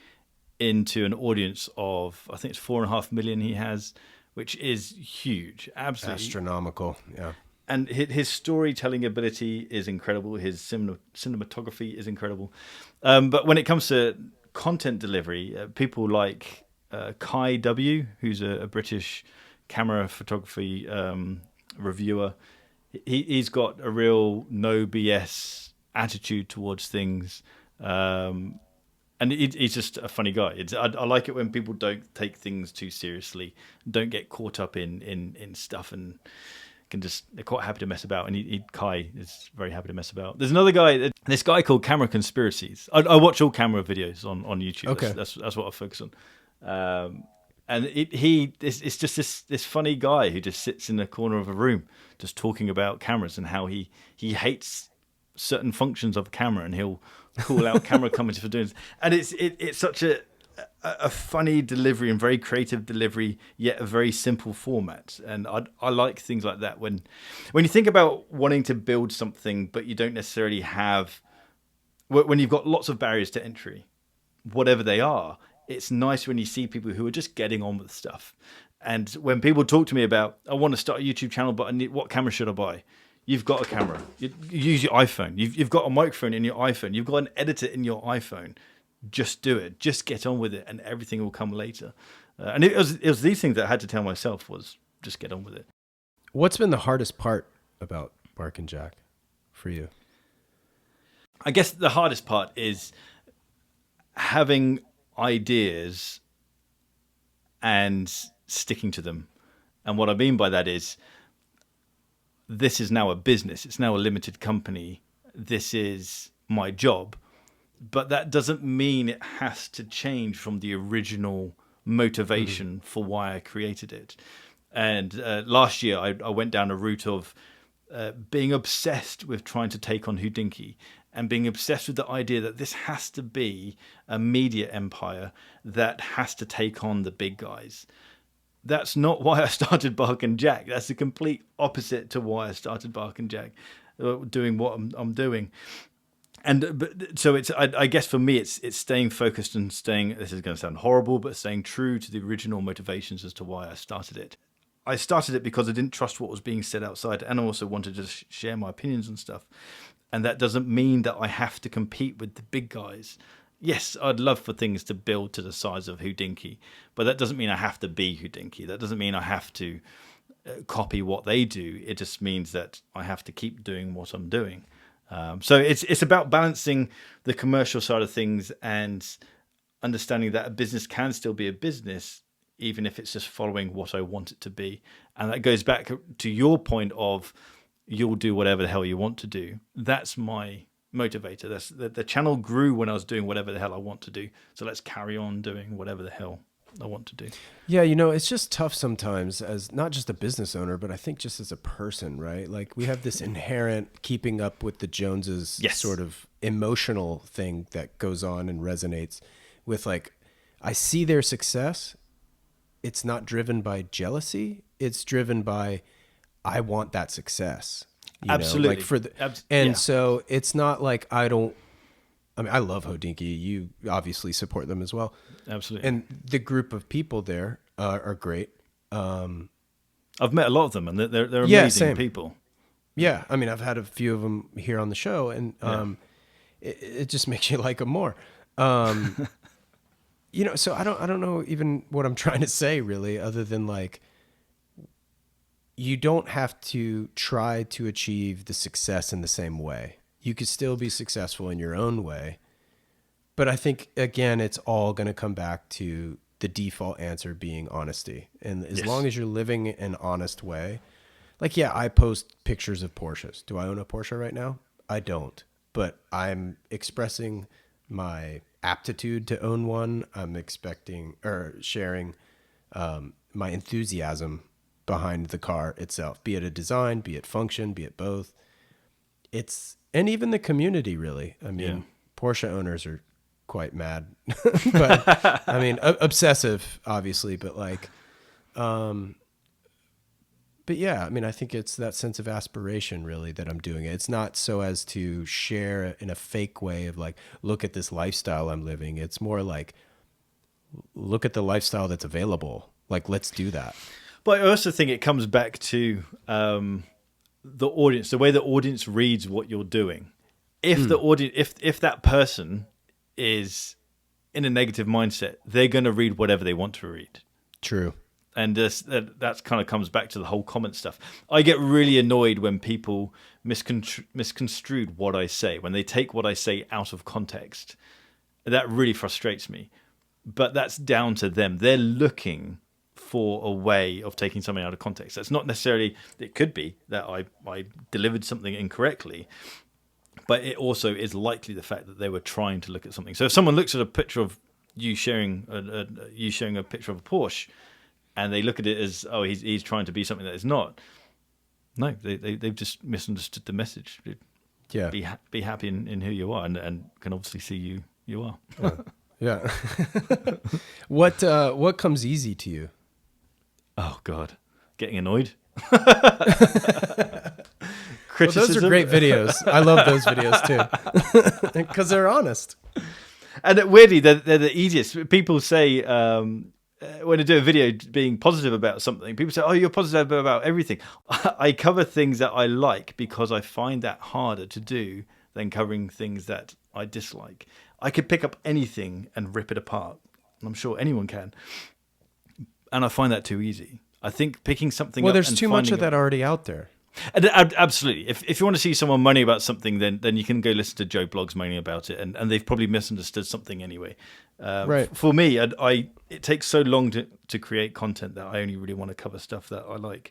S2: into an audience of, I think it's 4.5 million he has, which is huge, absolutely
S1: Astronomical, yeah.
S2: And his storytelling ability is incredible. His cinematography is incredible. But when it comes to content delivery, people like Kai W, who's a British camera photography reviewer, he's got a real no BS attitude towards things. And he's just a funny guy. I like it when people don't take things too seriously, don't get caught up in stuff, and they're quite happy to mess about. And Kai is very happy to mess about. There's another guy, this guy called Camera Conspiracies. I watch all camera videos on YouTube.
S1: Okay.
S2: That's what I focus on. And it's just this funny guy who just sits in the corner of a room just talking about cameras and how he hates certain functions of a camera, and he'll call out camera companies for doing this. And it's such a funny delivery and very creative delivery, yet a very simple format. And I like things like that. When you think about wanting to build something, but you don't necessarily have, when you've got lots of barriers to entry, whatever they are, it's nice when you see people who are just getting on with stuff. And when people talk to me about, I want to start a YouTube channel, but what camera should I buy? You've got a camera. You use your iPhone. You've got a microphone in your iPhone. You've got an editor in your iPhone. Just do it. Just get on with it, and everything will come later. And it was these things that I had to tell myself was just get on with it.
S1: What's been the hardest part about Bark and Jack for you?
S2: I guess the hardest part is having ideas and sticking to them. And what I mean by that is, this is now a business. It's now a limited company. This is my job. But that doesn't mean it has to change from the original motivation for why I created it. And last year, I went down a route of being obsessed with trying to take on Hodinkee, and being obsessed with the idea that this has to be a media empire that has to take on the big guys. That's not why I started Bark and Jack. That's the complete opposite to why I started Bark and Jack, doing what I'm doing. So I guess for me, it's staying focused and staying, this is going to sound horrible, but staying true to the original motivations as to why I started it. I started it because I didn't trust what was being said outside, and I also wanted to share my opinions and stuff. And that doesn't mean that I have to compete with the big guys. Yes, I'd love for things to build to the size of Hodinkee, but that doesn't mean I have to be Hodinkee. That doesn't mean I have to copy what they do. It just means that I have to keep doing what I'm doing. So it's about balancing the commercial side of things and understanding that a business can still be a business, even if it's just following what I want it to be. And that goes back to your point of, you'll do whatever the hell you want to do. That's my motivator. That's the channel grew when I was doing whatever the hell I want to do. So let's carry on doing whatever the hell I want to do.
S1: Yeah, it's just tough sometimes as not just a business owner, but I think just as a person, right? Like we have this inherent keeping up with the Joneses sort of emotional thing that goes on and resonates with, like, I see their success. It's not driven by jealousy. It's driven by, I want that success.
S2: Absolutely.
S1: So it's not like I love Hodinkee. You obviously support them as well.
S2: Absolutely.
S1: And the group of people there are great.
S2: I've met a lot of them, and they're amazing people.
S1: Yeah. I mean, I've had a few of them here on the show, and it just makes you like them more. So I don't know even what I'm trying to say really, other than like, you don't have to try to achieve the success in the same way. You could still be successful in your own way. But I think, again, it's all going to come back to the default answer being honesty. And as long as you're living an honest way, like, yeah, I post pictures of Porsches. Do I own a Porsche right now? I don't. But I'm expressing my aptitude to own one. I'm sharing my enthusiasm behind the car itself, be it a design, be it function, be it both. and even the community, really. I mean,
S2: Yeah.
S1: Porsche owners are quite mad, but I mean, obsessive, obviously, but like, but yeah, I mean, I think it's that sense of aspiration really that I'm doing it. It's not so as to share in a fake way of like, look at this lifestyle I'm living. It's more like, look at the lifestyle that's available. Like, let's do that.
S2: But I also think it comes back to the audience, the way the audience reads what you're doing. If the audience, if that person is in a negative mindset, they're going to read whatever they want to read.
S1: True.
S2: And that kind of comes back to the whole comment stuff. I get really annoyed when people misconstrued what I say, when they take what I say out of context. That really frustrates me. But that's down to them. They're looking for a way of taking something out of context. That's not necessarily, it could be that I delivered something incorrectly, but it also is likely the fact that they were trying to look at something. So if someone looks at a picture of you sharing a picture of a Porsche, and they look at it as, oh, he's trying to be something that is not. No, they've just misunderstood the message.
S1: Yeah.
S2: Be happy in who you are, and can obviously see you are.
S1: Yeah. What comes easy to you?
S2: Oh God, getting annoyed.
S1: Well, those are great videos. I love those videos too, because they're honest.
S2: And weirdly, they're the easiest. People say. When I do a video being positive about something, people say, oh, you're positive about everything. I cover things that I like because I find that harder to do than covering things that I dislike. I could pick up anything and rip it apart. And I'm sure anyone can. And I find that too easy. I think picking something
S1: well,
S2: up.
S1: Well, there's
S2: and
S1: too much of that already out there.
S2: Absolutely. If you want to see someone moaning about something, then you can go listen to Joe Blogs moaning about it, and they've probably misunderstood something anyway.
S1: Right.
S2: For me, it takes so long to create content that I only really want to cover stuff that I like.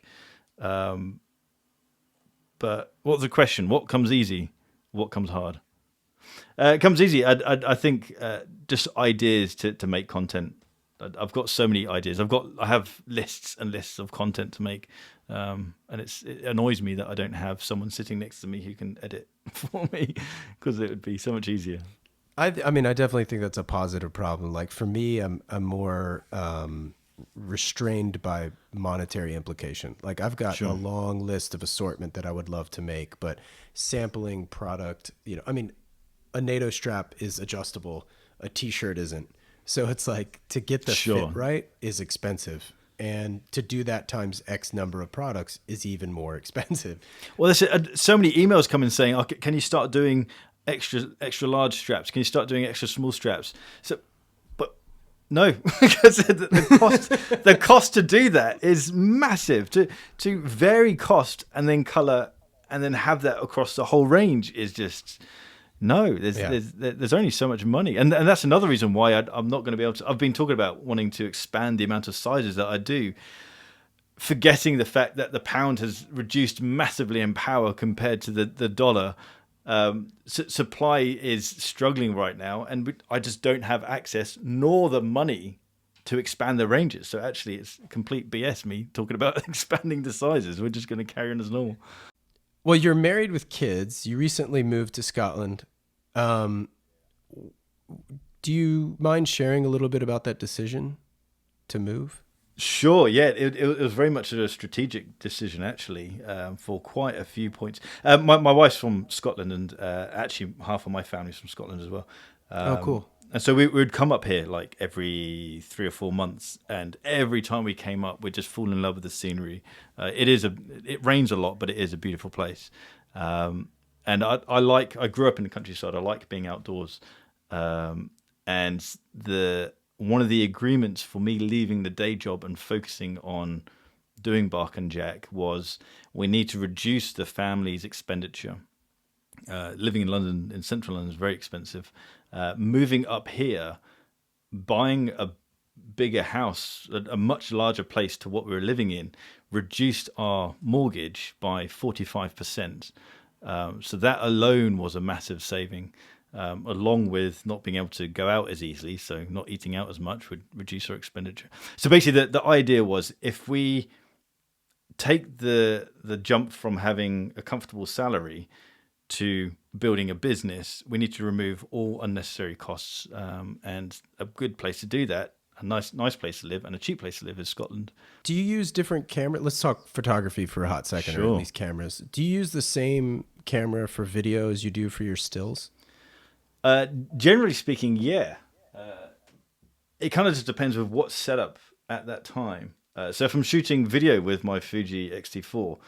S2: But what's the question? What comes easy? What comes hard? It comes easy. I think just ideas to make content. I've got so many ideas. I have lists and lists of content to make. And it annoys me that I don't have someone sitting next to me who can edit for me, because it would be so much easier.
S1: I mean, I definitely think that's a positive problem. Like for me, I'm more restrained by monetary implication. Like I've got a long list of assortment that I would love to make, but sampling product, I mean, a NATO strap is adjustable, a t-shirt isn't. So it's like to get the fit right is expensive. And to do that times X number of products is even more expensive.
S2: Well, there's so many emails coming saying, oh, can you start doing extra large straps? Can you start doing extra small straps? So, but no, because the cost to do that is massive. To vary cost and then color and then have that across the whole range is just... No, there's only so much money. And that's another reason why I'm not going to be able to... I've been talking about wanting to expand the amount of sizes that I do, forgetting the fact that the pound has reduced massively in power compared to the dollar. Supply is struggling right now, and I just don't have access nor the money to expand the ranges. So actually, it's complete BS me talking about expanding the sizes. We're just going to carry on as normal.
S1: Well, you're married with kids. You recently moved to Scotland. Do you mind sharing a little bit about that decision to move?
S2: Sure, yeah. It was very much a strategic decision, actually, for quite a few points. My wife's from Scotland, and actually half of my family's from Scotland as well.
S1: Oh, cool.
S2: And so we would come up here like every 3 or 4 months, and every time we came up, we'd just fall in love with the scenery. It rains a lot, but it is a beautiful place. And I grew up in the countryside. I like being outdoors. And one of the agreements for me leaving the day job and focusing on doing Bark and Jack was we need to reduce the family's expenditure. Living in London, in central London, is very expensive. Moving up here, buying a bigger house, a much larger place to what we were living in, reduced our mortgage by 45%. So that alone was a massive saving, along with not being able to go out as easily. So not eating out as much would reduce our expenditure. So basically the idea was, if we take the jump from having a comfortable salary to building a business, we need to remove all unnecessary costs. And a good place to do that, a nice place to live and a cheap place to live, is Scotland.
S1: Do you use different cameras? Let's talk photography for a hot second, or at least cameras. Do you use the same camera for video as you do for your stills?
S2: Generally speaking, yeah. It kind of just depends with what's set up at that time. So if I'm shooting video with my Fuji X-T4,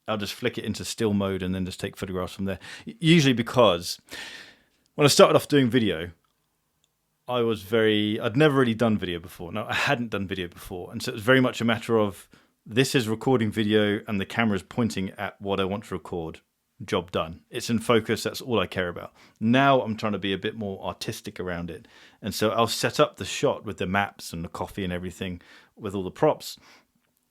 S2: I'll just flick it into still mode and then just take photographs from there. Usually because when I started off doing video, I'd never really done video before. No, I hadn't done video before. And so it was very much a matter of, this is recording video and the camera's pointing at what I want to record. Job done. It's in focus. That's all I care about. Now I'm trying to be a bit more artistic around it. And so I'll set up the shot with the maps and the coffee and everything with all the props.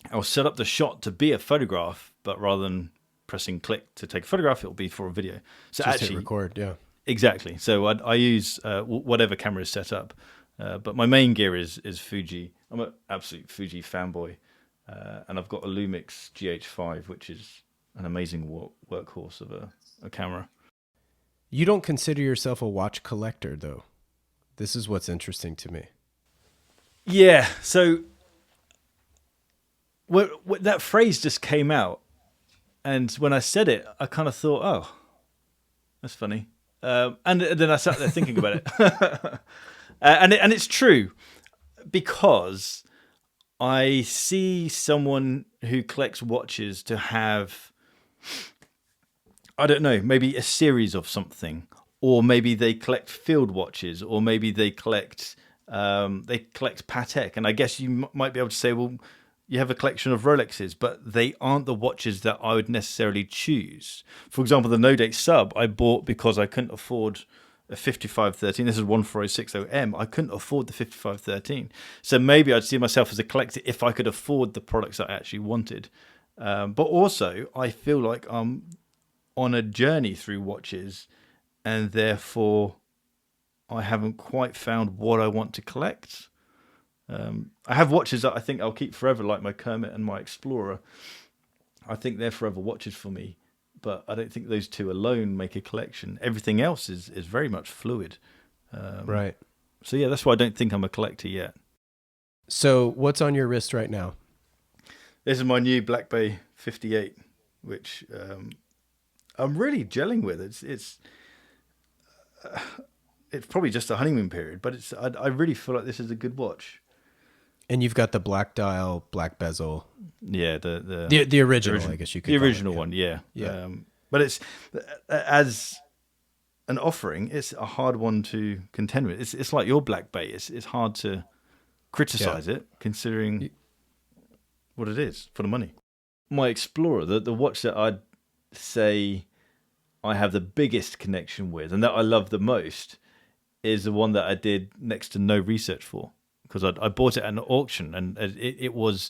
S2: I'll set up the shot to be a photograph, but rather than pressing click to take a photograph, it'll be for a video. So
S1: just
S2: actually
S1: hit record, yeah.
S2: Exactly. So I use whatever camera is set up. But my main gear is Fuji. I'm an absolute Fuji fanboy. And I've got a Lumix GH5, which is an amazing workhorse of a camera.
S1: You don't consider yourself a watch collector, though. This is what's interesting to me.
S2: Yeah. So that phrase just came out. And when I said it, I kind of thought, oh, that's funny. And then I sat there thinking about it. And it's true, because I see someone who collects watches to have, I don't know, maybe a series of something, or maybe they collect field watches, or maybe they collect Patek. And I guess you might be able to say, well, you have a collection of Rolexes, but they aren't the watches that I would necessarily choose. For example, the No Date Sub I bought because I couldn't afford a 5513. This is 14060M. I couldn't afford the 5513. So maybe I'd see myself as a collector if I could afford the products that I actually wanted. But also, I feel like I'm on a journey through watches, and therefore I haven't quite found what I want to collect. I have watches that I think I'll keep forever, like my Kermit and my Explorer. I think they're forever watches for me, but I don't think those two alone make a collection. Everything else is very much fluid.
S1: Right.
S2: So yeah, that's why I don't think I'm a collector yet.
S1: So what's on your wrist right now?
S2: This is my new Black Bay 58, which I'm really gelling with. It's probably just a honeymoon period, but I really feel like this is a good watch.
S1: And you've got the black dial, black bezel.
S2: Yeah, the
S1: original, I guess you could
S2: the
S1: call
S2: original
S1: it,
S2: one, yeah.
S1: Yeah.
S2: But it's, as an offering, it's a hard one to contend with. It's like your Black Bay. It's hard to criticize it, considering what it is for the money. My Explorer, the watch that I'd say I have the biggest connection with and that I love the most, is the one that I did next to no research for, because I bought it at an auction, and it was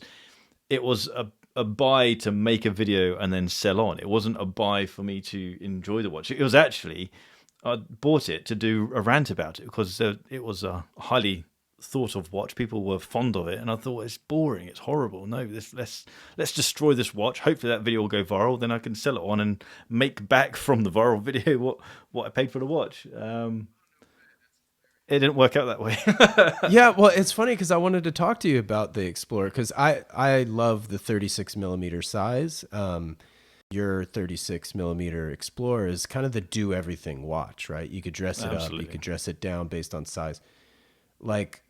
S2: a buy to make a video and then sell on. It wasn't a buy for me to enjoy the watch. It was actually, I bought it to do a rant about it, because it was a highly thought of watch. People were fond of it, and I thought, it's boring, it's horrible. No, let's destroy this watch. Hopefully that video will go viral, then I can sell it on and make back from the viral video what I paid for the watch. It didn't work out that way.
S1: Yeah, well, it's funny because I wanted to talk to you about the Explorer, because I love the 36 millimeter size. Your 36 millimeter Explorer is kind of the do everything watch, right? You could dress it up, you could dress it down based on size. Like,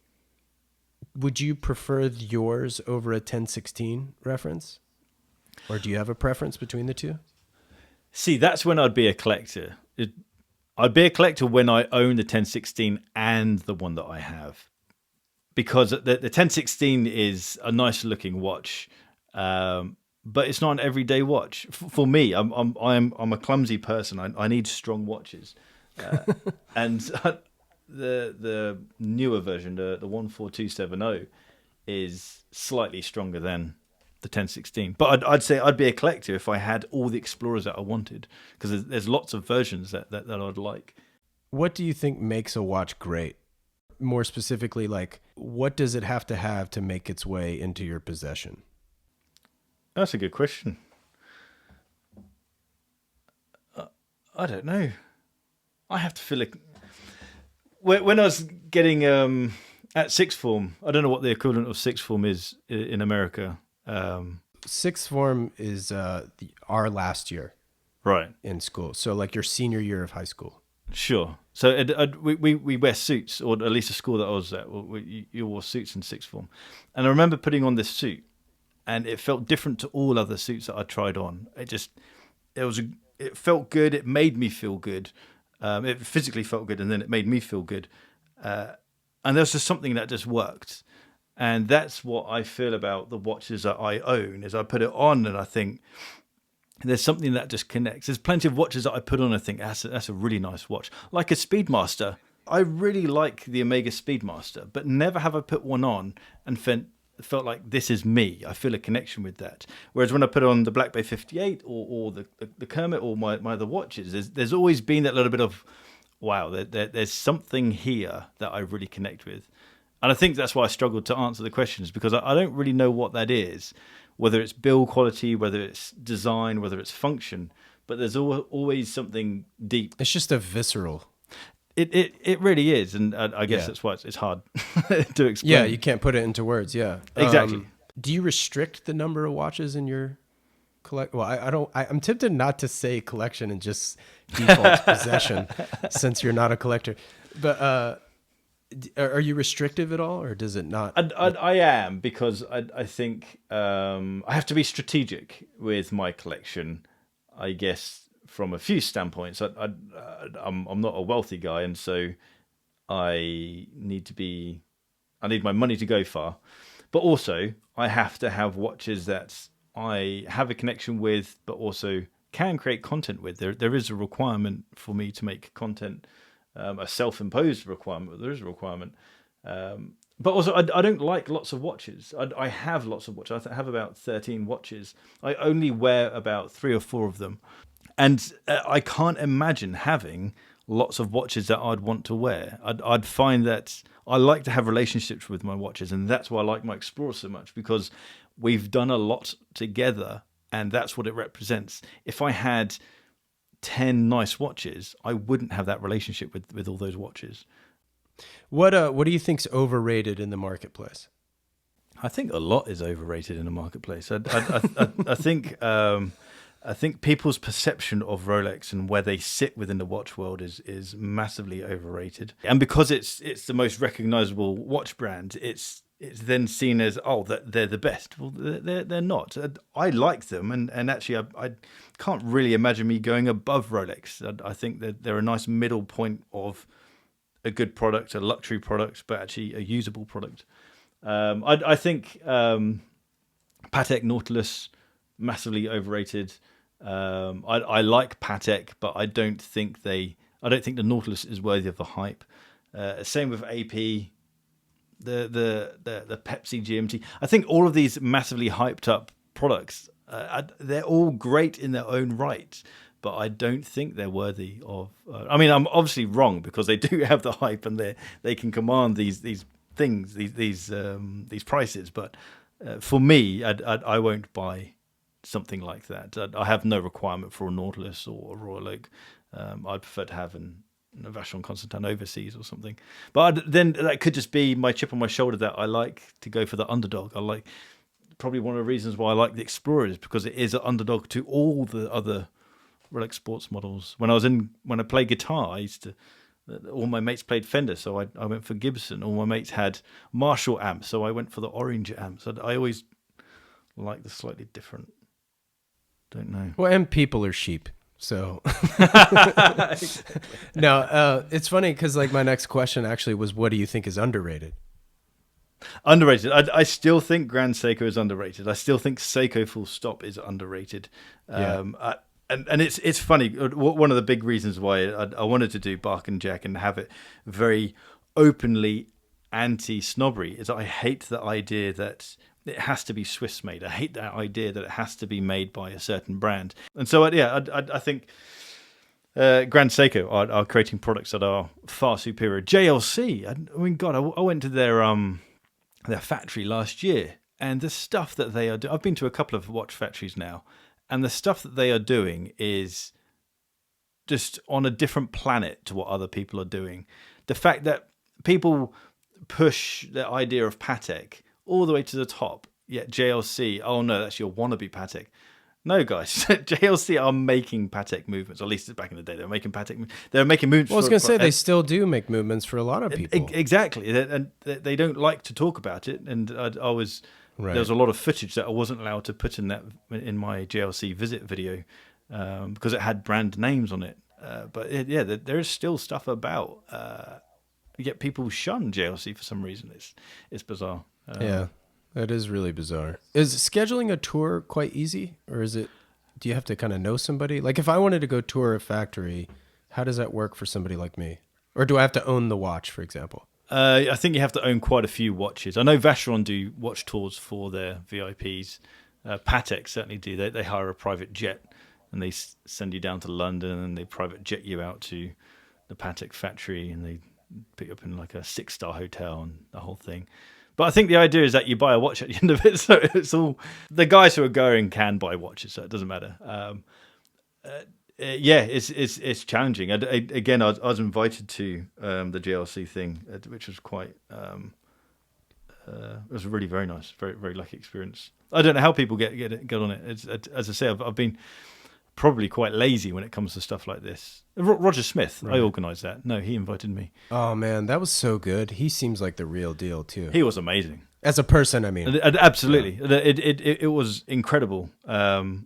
S1: would you prefer yours over a 1016 reference? Or do you have a preference between the two?
S2: See, that's when I'd be a collector. I'd be a collector when I own the 1016 and the one that I have, because the 1016 is a nice looking watch, but it's not an everyday watch for me. I'm a clumsy person. I need strong watches, and the newer version, the 14270, is slightly stronger than the 1016. But I'd say I'd be a collector if I had all the Explorers that I wanted, because there's lots of versions that I'd like.
S1: What do you think makes a watch great? More specifically, like, what does it have to make its way into your possession?
S2: That's a good question. I don't know. I have to feel it. When I was getting at sixth form, I don't know what the equivalent of sixth form is in America.
S1: Sixth form is our last year
S2: Right.
S1: in school. So like your senior year of high school.
S2: Sure. So we wear suits, or at least the school that I was at, you wore suits in sixth form. And I remember putting on this suit, and it felt different to all other suits that I tried on. It felt good. It made me feel good. It physically felt good, and then it made me feel good. And there's just something that just worked. And that's what I feel about the watches that I own, is I put it on and I think there's something that just connects. There's plenty of watches that I put on and I think that's a really nice watch. Like a Speedmaster. I really like the Omega Speedmaster, but never have I put one on and felt like this is me. I feel a connection with that. Whereas when I put on the Black Bay 58 or the Kermit or my other watches, there's always been that little bit of, wow, there's something here that I really connect with. And I think that's why I struggled to answer the questions, because I don't really know what that is, whether it's build quality, whether it's design, whether it's function, but there's always something deep.
S1: It's just a visceral.
S2: It really is, and I guess that's why it's hard to explain.
S1: Yeah, you can't put it into words. Yeah,
S2: exactly.
S1: Do you restrict the number of watches in your collect? Well, I don't. I'm tempted not to say collection and just default possession, since you're not a collector. But are you restrictive at all, or does it not?
S2: I am, because I think I have to be strategic with my collection, I guess. From a few standpoints, I'm not a wealthy guy, and so I need my money to go far. But also, I have to have watches that I have a connection with, but also can create content with. There is a requirement for me to make content, a self-imposed requirement, but there is a requirement. But also, I don't like lots of watches. I have lots of watches. I have about 13 watches. I only wear about 3 or 4 of them. And I can't imagine having lots of watches that I'd want to wear. I'd find that I like to have relationships with my watches, and that's why I like my Explorer so much, because we've done a lot together, and that's what it represents. If I had 10 nice watches, I wouldn't have that relationship with all those watches.
S1: What do you think's overrated in the marketplace?
S2: I think a lot is overrated in the marketplace. I think people's perception of Rolex and where they sit within the watch world is massively overrated. And because it's the most recognizable watch brand, it's then seen as, that they're the best. Well, they're not. I like them, and actually I can't really imagine me going above Rolex. I think that they're a nice middle point of a good product, a luxury product, but actually a usable product. I think Patek Nautilus, massively overrated. I like Patek, but I don't think the Nautilus is worthy of the hype. Same with AP, the Pepsi GMT. I think all of these massively hyped up products, they're all great in their own right, but I don't think they're worthy of. I'm obviously wrong, because they do have the hype and they can command these things, these prices. But for me, I won't buy something like that. I have no requirement for a Nautilus or a Royal Oak. I'd prefer to have a Vacheron Constantin overseas or something. But then that could just be my chip on my shoulder, that I like to go for the underdog. I like, probably one of the reasons why I like the Explorer is because it is an underdog to all the other Rolex sports models. When I played guitar, all my mates played Fender, so I went for Gibson. All my mates had Marshall amps, so I went for the Orange amps. I always like the slightly different. Don't know.
S1: Well, and people are sheep, so no. It's funny because like my next question actually was, what do you think is underrated?
S2: Underrated. I still think Grand Seiko is underrated. I still think Seiko full stop is underrated.
S1: Yeah.
S2: And it's funny. One of the big reasons why I wanted to do McKinnon and have it very openly anti-snobbery is I hate the idea that it has to be Swiss made. I hate that idea that it has to be made by a certain brand. And so, I think Grand Seiko are creating products that are far superior. JLC, I went to their factory last year, and the stuff that they are doing, I've been to a couple of watch factories now, and the stuff that they are doing is just on a different planet to what other people are doing. The fact that people push the idea of Patek all the way to the top, yet JLC, oh no, that's your wannabe Patek. No, guys, JLC are making Patek movements. Or at least back in the day, they were making Patek. They were making movements.
S1: Well, I was going to say they still do make movements for a lot of people.
S2: Exactly, and they don't like to talk about it. And I was there was a lot of footage that I wasn't allowed to put in my JLC visit video because it had brand names on it. But there is still stuff about. Yet people shun JLC for some reason. It's bizarre.
S1: Yeah. That is really bizarre. Is scheduling a tour quite easy, or do you have to kind of know somebody? Like if I wanted to go tour a factory, how does that work for somebody like me? Or do I have to own the watch, for example?
S2: I think you have to own quite a few watches. I know Vacheron do watch tours for their VIPs. Patek certainly do. They hire a private jet and they send you down to London and they private jet you out to the Patek factory and they pick you up in like a 6-star hotel and the whole thing. But I think the idea is that you buy a watch at the end of it, so it's all the guys who are going can buy watches, so it doesn't matter. It's challenging. Again, I was invited to the JLC thing, which was quite. It was really very nice, very very lucky experience. I don't know how people get on it. As I say, I've been probably quite lazy when it comes to stuff like this. Roger Smith, right. I organised that. No, he invited me.
S1: Oh man, that was so good. He seems like the real deal too.
S2: He was amazing
S1: as a person. I mean,
S2: absolutely.
S1: Yeah.
S2: It was incredible. And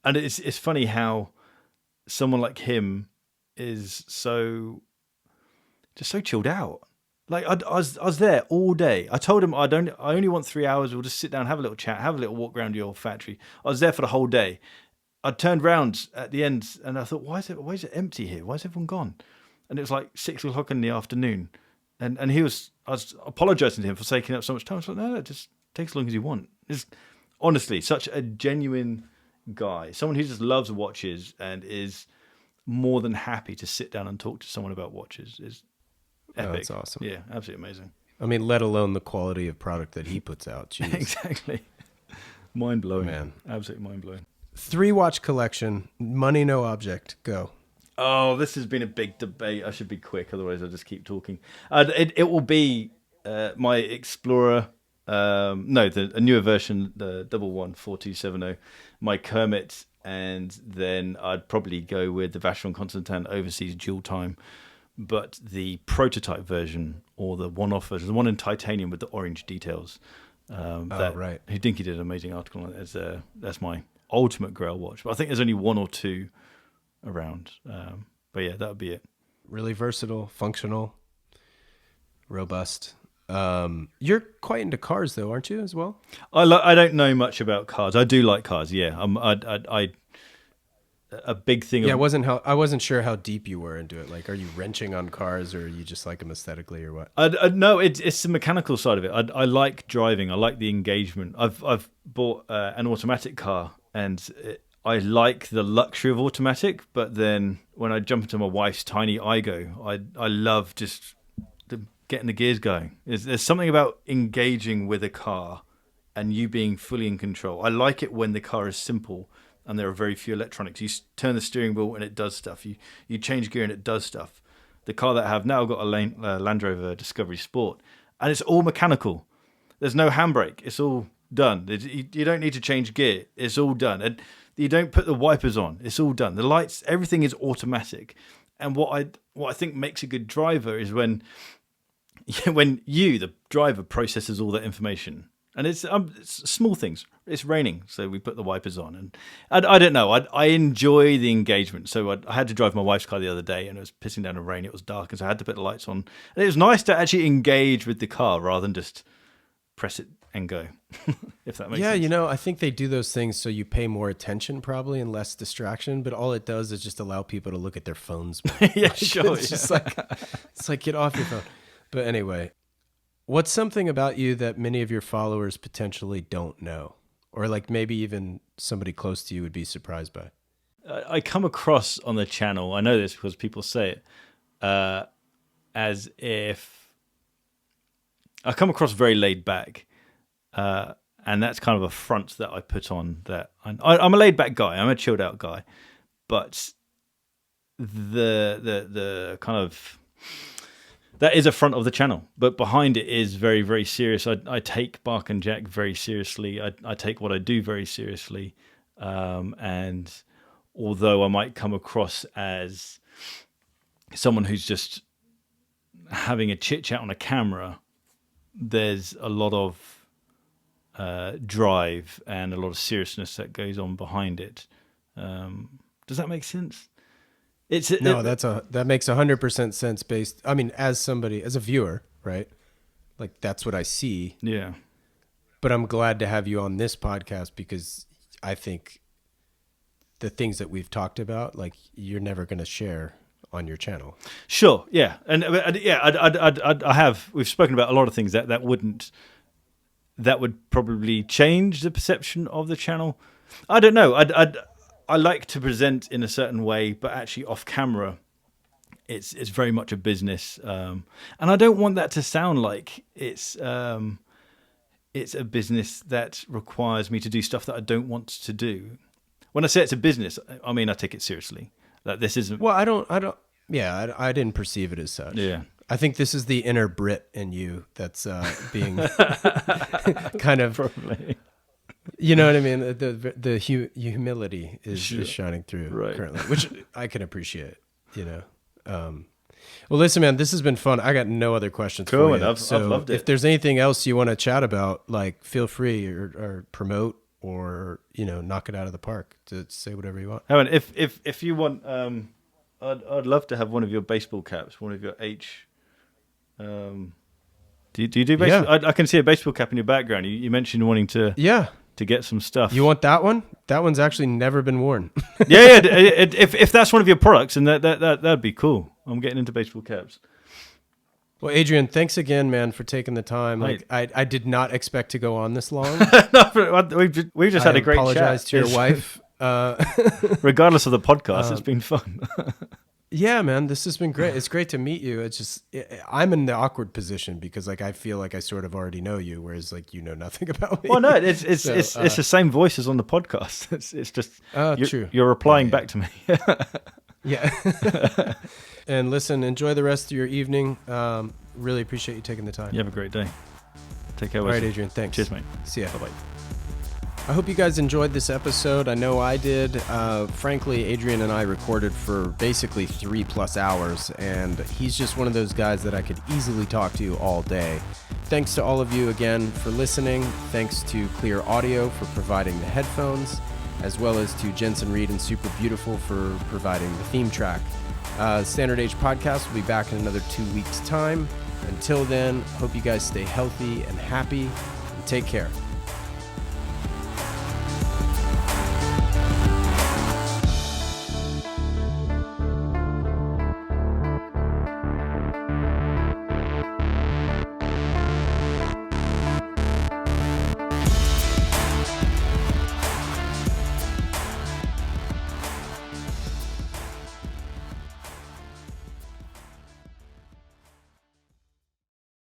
S2: it's funny how someone like him is so chilled out. Like I was there all day. I told him I only want 3 hours. We'll just sit down, have a little chat, have a little walk around your factory. I was there for the whole day. I turned round at the end and I thought, why is it empty here? Why is everyone gone? And it was like 6 o'clock in the afternoon. And I was apologising to him for taking up so much time. I was like, no, just take as long as you want. It's honestly such a genuine guy. Someone who just loves watches and is more than happy to sit down and talk to someone about watches is epic.
S1: Oh, that's awesome.
S2: Yeah, absolutely amazing.
S1: I mean, let alone the quality of product that he puts out. Jeez.
S2: Exactly. Mind blowing.
S1: Man.
S2: Absolutely mind blowing.
S1: 3-watch collection, money, no object. Go.
S2: Oh, this has been a big debate. I should be quick, otherwise I'll just keep talking. It will be my Explorer. A newer version, the 11470, my Kermit, and then I'd probably go with the Vacheron Constantin Overseas Dual Time, but the prototype version or the one-off version, the one in titanium with the orange details.
S1: Right.
S2: Hodinkee did an amazing article on it. That's my ultimate grail watch, but I think there's only one or two around. But yeah, that would be it.
S1: Really versatile, functional, robust. You're quite into cars though, aren't you, as well?
S2: I don't know much about cars. I do like cars. Yeah, a big thing.
S1: Yeah, I wasn't sure how deep you were into it. Like, are you wrenching on cars, or you just like them aesthetically, or what?
S2: No, it's the mechanical side of it. I like driving. I like the engagement. I've bought an automatic car, and I like the luxury of automatic. But then when I jump into my wife's tiny Igo, I love just getting the gears going. There's something about engaging with a car and you being fully in control. I like it when the car is simple and there are very few electronics. You turn the steering wheel and it does stuff. You change gear and it does stuff. The car that I have now, I've got a Land Rover Discovery Sport, and it's all mechanical. There's no handbrake. It's all done. You don't need to change gear. It's all done. And you don't put the wipers on. It's all done. The lights, everything is automatic. And what I think makes a good driver is when you, the driver, processes all that information. And it's small things. It's raining, so we put the wipers on. And I don't know. I enjoy the engagement. So I had to drive my wife's car the other day, and it was pissing down the rain. It was dark, and so I had to put the lights on. And it was nice to actually engage with the car rather than just press it and go, if that makes sense.
S1: Yeah, I think they do those things so you pay more attention probably and less distraction, but all it does is just allow people to look at their phones.
S2: Yeah, sure.
S1: It's just like, get off your phone. But anyway, what's something about you that many of your followers potentially don't know? Or like maybe even somebody close to you would be surprised by?
S2: I come across on the channel, I know this because people say it, as if I come across very laid back. And that's kind of a front that I put on that I'm a laid back guy. I'm a chilled out guy, but the kind of, that is a front of the channel, but behind it is very, very serious. I take Bark and Jack very seriously. I take what I do very seriously. And although I might come across as someone who's just having a chit chat on a camera, there's a lot of drive and a lot of seriousness that goes on behind it. Does that make sense?
S1: That makes 100% sense based. I mean, as a viewer, right? Like that's what I see.
S2: Yeah.
S1: But I'm glad to have you on this podcast because I think the things that we've talked about, like you're never going to share on your channel.
S2: Sure. Yeah. And I have, we've spoken about a lot of things that would probably change the perception of the channel. I don't know. I like to present in a certain way, but actually off camera, it's very much a business, and I don't want that to sound like it's a business that requires me to do stuff that I don't want to do. When I say it's a business, I mean I take it seriously. That this isn't.
S1: Well, I don't. Yeah, I didn't perceive it as such.
S2: Yeah.
S1: I think this is the inner Brit in you that's being kind of. Probably. You know what I mean? The humility is shining through currently, which I can appreciate, you know. Well, listen, man, this has been fun. I got no other questions for you.
S2: I've loved it.
S1: If there's anything else you want to chat about, like feel free or promote or, you know, knock it out of the park to say whatever you want.
S2: Aaron, if you want, I'd love to have one of your baseball caps, one of your H. Do you do baseball? Yeah. I can see a baseball cap in your background. You mentioned wanting to. Yeah. To get some stuff.
S1: You want that one? That one's actually never been worn.
S2: Yeah. If that's one of your products, and that'd be cool. I'm getting into baseball caps.
S1: Well, Adrian, thanks again, man, for taking the time. Like, I did not expect to go on this long.
S2: No, we've just had a great chat. I
S1: apologize to your wife.
S2: Regardless of the podcast, it's been fun.
S1: Yeah, man, this has been great. It's great to meet you. It's just, I'm in the awkward position because like I feel like I sort of already know you, whereas like you know nothing about me.
S2: Well, no, it's the same voice as on the podcast. It's just
S1: true.
S2: You're replying back to me.
S1: Yeah. And listen, enjoy the rest of your evening. Really appreciate you taking the time.
S2: You have a great day. Take care.
S1: All right, Adrian. Thanks.
S2: Cheers, mate.
S1: See ya.
S2: Bye-bye.
S1: I hope you guys enjoyed this episode. I know I did. Frankly, Adrian and I recorded for basically 3+ hours, and he's just one of those guys that I could easily talk to all day. Thanks to all of you again for listening. Thanks to Clear Audio for providing the headphones, as well as to Jensen Reed and Super Beautiful for providing the theme track. Standard Age Podcast will be back in another 2 weeks' time. Until then, hope you guys stay healthy and happy, and take care.